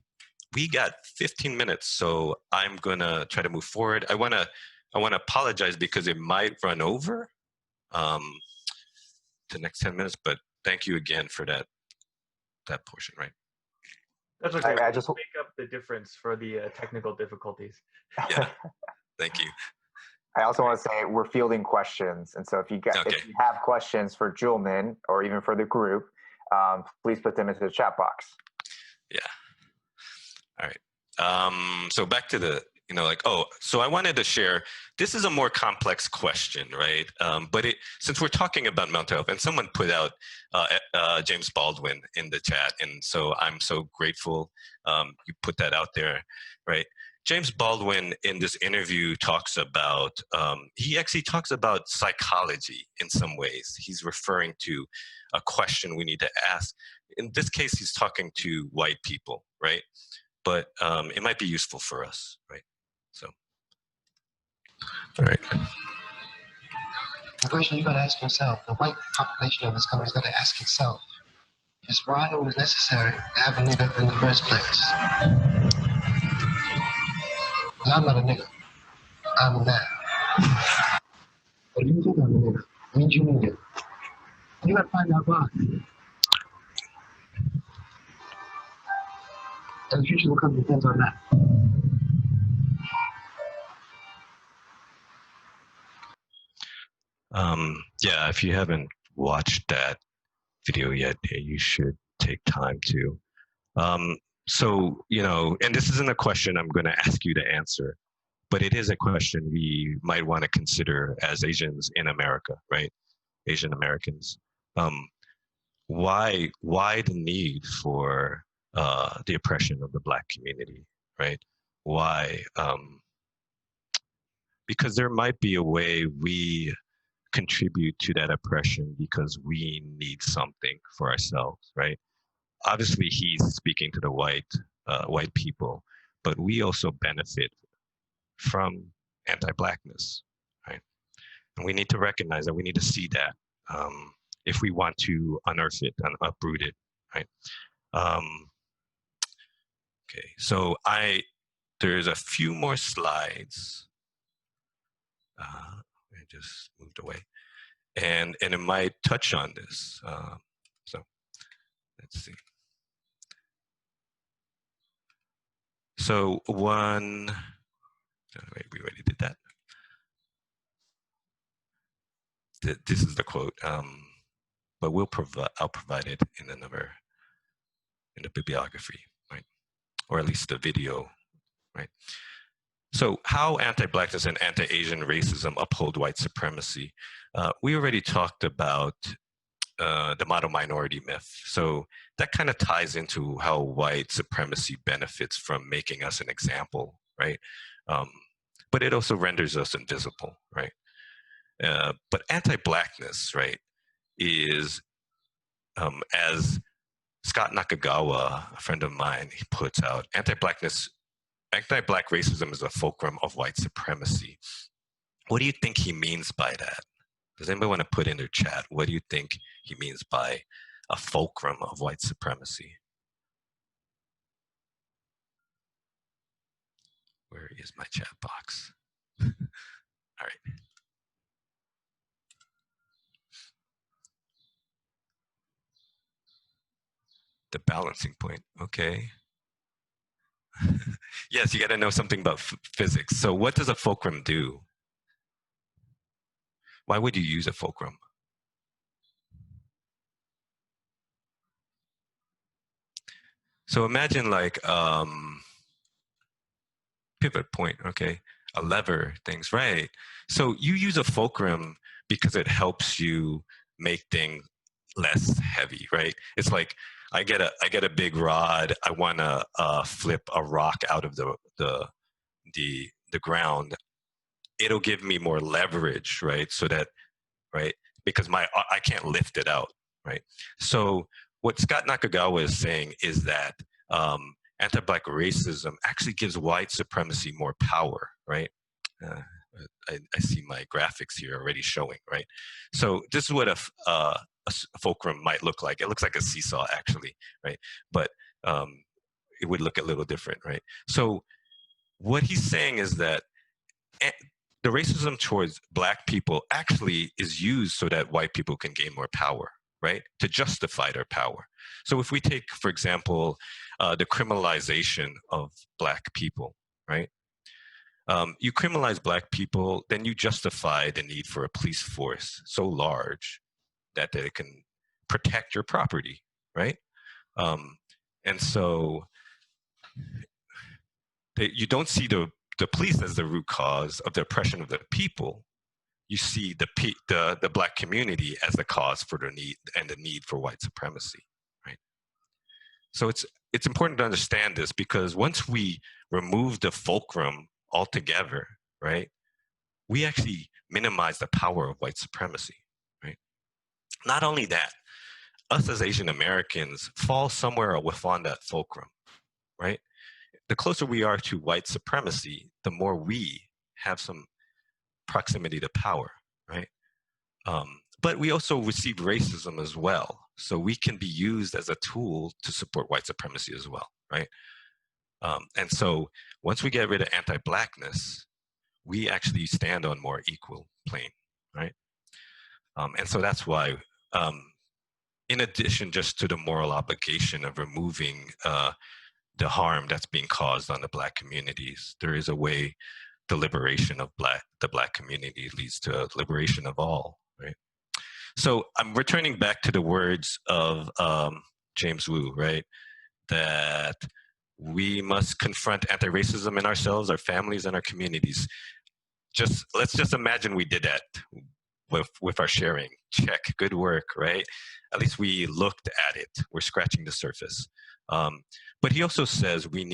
we got 15 minutes, so I'm gonna try to move forward. I wanna apologize because it might run over the next 10 minutes, but thank you again for that portion, right? That's okay. I just make up the difference for the technical difficulties. Yeah, thank you. I also want to say we're fielding questions, and so if you have questions for Julman or even for the group, please put them into the chat box. Yeah. All right. So back to the, so I wanted to share, this is a more complex question, right? But since we're talking about mental health, and someone put out James Baldwin in the chat, and so I'm so grateful you put that out there, right? James Baldwin in this interview talks about, he actually talks about psychology in some ways. He's referring to a question we need to ask. In this case, he's talking to white people, right? But it might be useful for us, right? So, all right. The question you got to ask yourself, the white population of this country is going to ask itself, is why it was necessary to have a nigga in the first place? Because I'm not a nigga. I'm a man. But you think I'm a nigga. It means you need it. You got to find out why. And the future of the country depends on that. Yeah, if you haven't watched that video yet, you should take time to. So, and this isn't a question I'm going to ask you to answer, but it is a question we might want to consider as Asians in America, right? Asian Americans. Why the need for the oppression of the Black community, right? Why? Because there might be a way we contribute to that oppression because we need something for ourselves, right? Obviously, he's speaking to the white people, but we also benefit from anti-Blackness, right? And we need to recognize that. We need to see that if we want to unearth it and uproot it, right? Okay, so there's a few more slides. I just moved away. And it might touch on this. So let's see. So one, wait, we already did that. This is the quote, but I'll provide it in the bibliography, right? Or at least the video, right? So how anti-Blackness and anti-Asian racism uphold white supremacy? We already talked about the model minority myth. So that kind of ties into how white supremacy benefits from making us an example, right? But it also renders us invisible, right? But anti-Blackness, right, is, as Scott Nakagawa, a friend of mine, he puts out, anti-Black racism is a fulcrum of white supremacy. What do you think he means by that? Does anybody want to put in their chat? What do you think he means by a fulcrum of white supremacy? Where is my chat box? All right. The balancing point, okay. Yes, you got to know something about physics. So what does a fulcrum do? Why would you use a fulcrum? So imagine like pivot point, okay, a lever, things, right? So you use a fulcrum because it helps you make things less heavy, right? It's like I get a big rod. I want to flip a rock out of the ground. It'll give me more leverage, right? So that, right, because I can't lift it out, right? So what Scott Nakagawa is saying is that anti-Black racism actually gives white supremacy more power, right? I see my graphics here already showing, right? So this is what a fulcrum might look like. It looks like a seesaw, actually, right? But it would look a little different, right? So what he's saying is that the racism towards Black people actually is used so that white people can gain more power, right? To justify their power. So if we take, for example, the criminalization of Black people, right? You criminalize Black people, then you justify the need for a police force so large that it can protect your property, right? And so you don't see the police as the root cause of the oppression of the people. You see the Black community as the cause for the need for white supremacy, right? So it's important to understand this, because once we remove the fulcrum altogether, right, we actually minimize the power of white supremacy, right? Not only that, us as Asian Americans fall somewhere within that fulcrum, right? The closer we are to white supremacy, the more we have some proximity to power, right? But we also receive racism as well. So we can be used as a tool to support white supremacy as well, right? And so once we get rid of anti-Blackness, we actually stand on more equal plane, right? And so that's why, in addition just to the moral obligation of removing the harm that's being caused on the Black communities, there is a way the liberation of the Black community leads to liberation of all, right? So I'm returning back to the words of James Wu, right? That we must confront anti-racism in ourselves, our families, and our communities. Let's just imagine we did that with our sharing. Check, good work, right? At least we looked at it. We're scratching the surface. But he also says we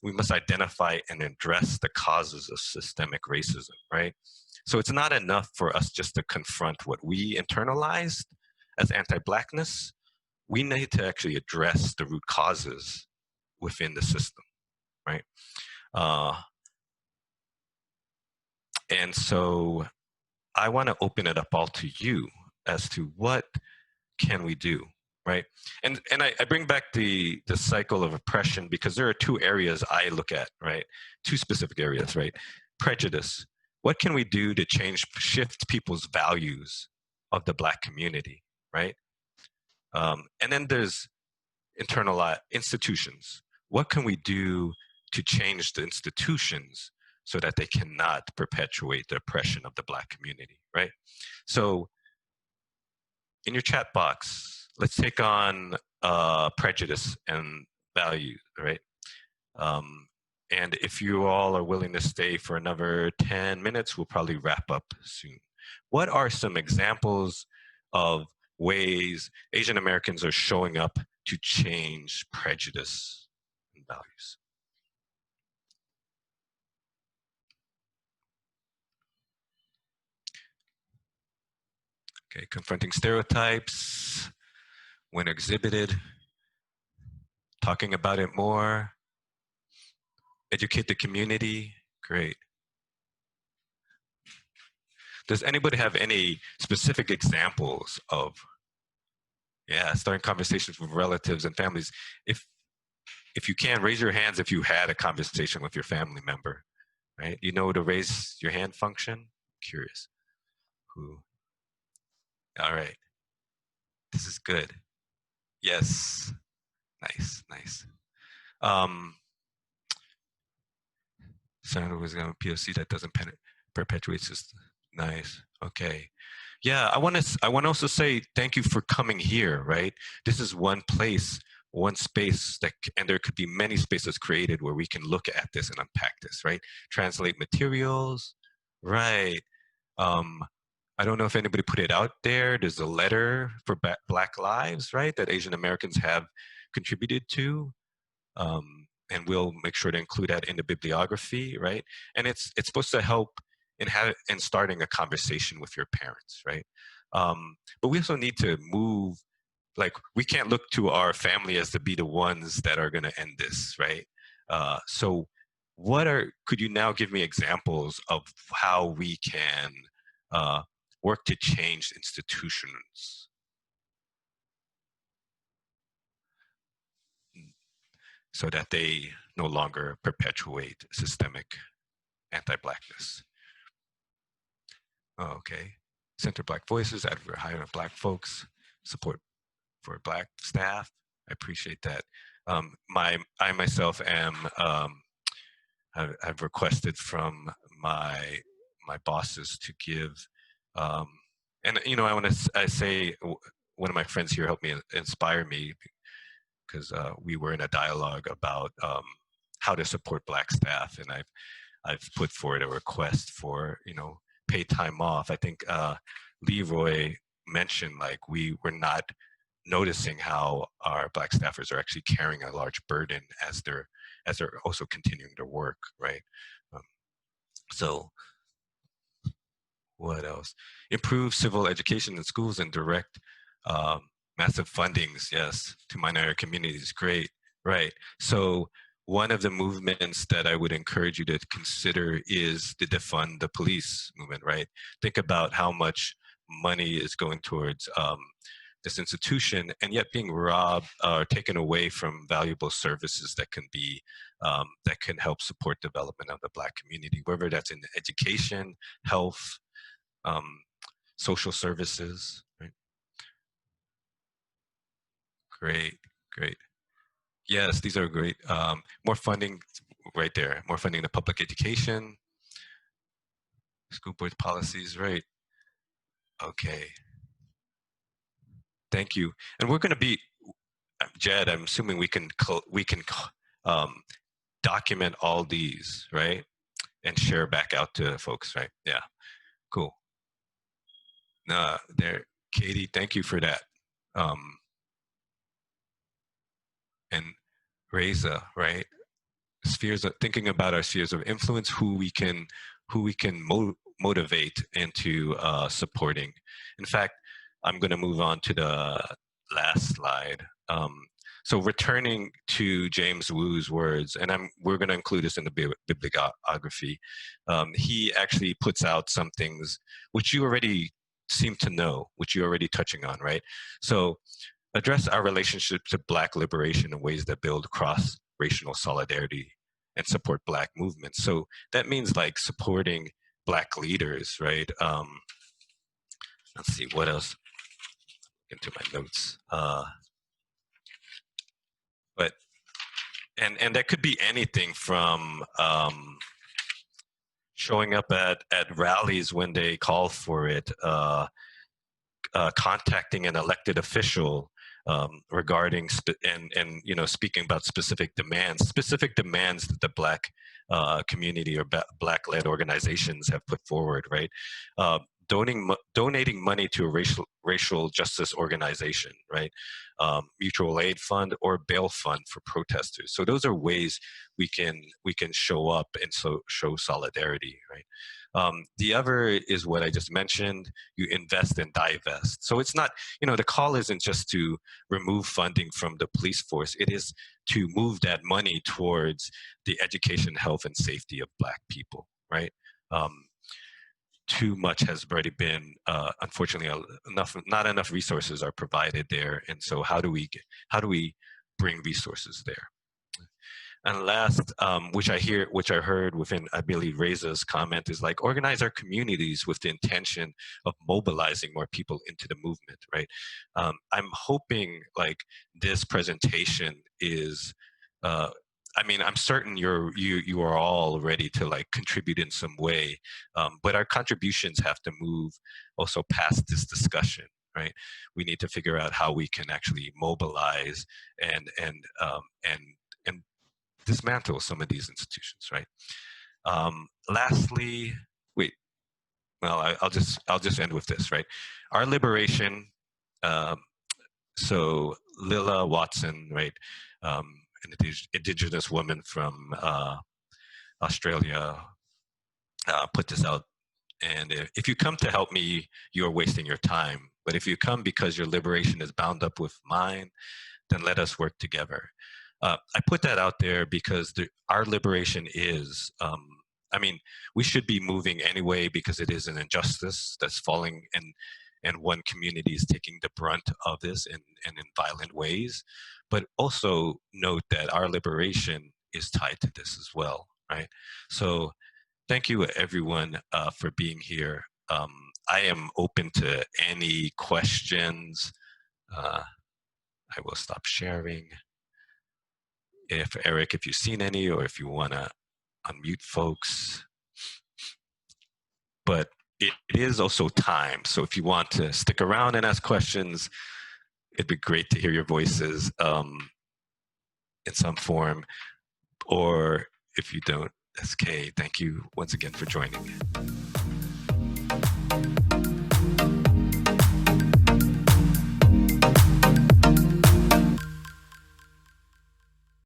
must identify and address the causes of systemic racism, right? So it's not enough for us just to confront what we internalized as anti-Blackness. We need to actually address the root causes within the system, right? And so I want to open it up all to you as to what can we do, right? And I bring back the cycle of oppression, because there are two areas I look at, right? Two specific areas, right? Prejudice. what can we do to shift people's values of the Black community, right? And then there's internalized institutions. What can we do to change the institutions so that they cannot perpetuate the oppression of the Black community, right? So in your chat box, let's take on prejudice and value, right? And if you all are willing to stay for another 10 minutes, we'll probably wrap up soon. What are some examples of ways Asian Americans are showing up to change prejudice and values? Okay, confronting stereotypes when exhibited, talking about it more, educate the community, great. Does anybody have any specific examples of, starting conversations with relatives and families? If you can, raise your hands if you had a conversation with your family member, right? You know the raise your hand function? Curious. Who? All right. This is good. Yes. Nice, nice. Senator was going to POC that doesn't perpetuate system. Nice. Okay. Yeah, I want to also say thank you for coming here, right? This is one place, one space and there could be many spaces created where we can look at this and unpack this, right? Translate materials, right? I don't know if anybody put it out there. There's a letter for Black Lives, right? That Asian Americans have contributed to. And we'll make sure to include that in the bibliography, right? And it's supposed to help in starting a conversation with your parents, right? But we also need to move, like we can't look to our family as to be the ones that are gonna end this, right? So could you now give me examples of how we can work to change institutions? So that they no longer perpetuate systemic anti-Blackness. Oh, okay. Center Black Voices, advocate hiring Black folks, support for Black staff. I appreciate that. I myself am, I've requested from my bosses to give, and you know, I say one of my friends here helped me inspire me because we were in a dialogue about how to support Black staff, and I've put forward a request for, you know, paid time off. I think Leroy mentioned like we were not noticing how our Black staffers are actually carrying a large burden as they're also continuing their work, right? So what else? Improve civil education in schools and direct massive fundings, yes, to minority communities, great, right? So one of the movements that I would encourage you to consider is to defund the police movement, right? Think about how much money is going towards this institution and yet being robbed or taken away from valuable services that can be, that can help support development of the Black community, whether that's in education, health, social services, right? Great, great. Yes, these are great. More funding, right there. More funding to public education, school board policies, right? Okay. Thank you. And we're going to be, Jed, I'm assuming we can document all these, right? And share back out to folks, right? Yeah, cool. There, Katie, thank you for that. And Reza, right? Spheres of thinking about our spheres of influence, who we can motivate into supporting. In fact, I'm going to move on to the last slide. So returning to James Wu's words, and we're going to include this in the bibliography. He actually puts out some things which you already seem to know, which you're already touching on, right? So address our relationship to Black liberation in ways that build cross-racial solidarity and support Black movements. So that means like supporting Black leaders, right? Let's see, what else? Into my notes. But and that could be anything from showing up at rallies when they call for it, contacting an elected official regarding and you know, speaking about specific demands that the Black community or Black-led organizations have put forward, right? Donating money to a racial justice organization, right? Mutual aid fund or bail fund for protesters. So those are ways we can show up and show solidarity, right? The other is what I just mentioned. You invest and divest. So it's not, you know, the call isn't just to remove funding from the police force. It is to move that money towards the education, health, and safety of Black people, right? Too much has already been, unfortunately, not enough resources are provided there. And so how do we bring resources there? And last, which I heard within, I believe, Reza's comment, is like, organize our communities with the intention of mobilizing more people into the movement, right? I'm hoping like this presentation is, I mean, I'm certain you are all ready to like contribute in some way, but our contributions have to move also past this discussion, right? We need to figure out how we can actually mobilize and dismantle some of these institutions, right? Lastly, wait. Well, I'll just end with this, right? Our liberation. So Lilla Watson, right? An indigenous woman from Australia, put this out. And if you come to help me, you're wasting your time. But if you come because your liberation is bound up with mine, then let us work together. I put that out there because our liberation is, I mean, we should be moving anyway because it is an injustice that's falling, and one community is taking the brunt of this in violent ways. But also note that our liberation is tied to this as well, right? So thank you everyone for being here. I am open to any questions. I will stop sharing. If Eric, if you've seen any, or if you want to unmute folks. But it is also time. So if you want to stick around and ask questions, it'd be great to hear your voices in some form. Or if you don't, that's okay. Thank you once again for joining.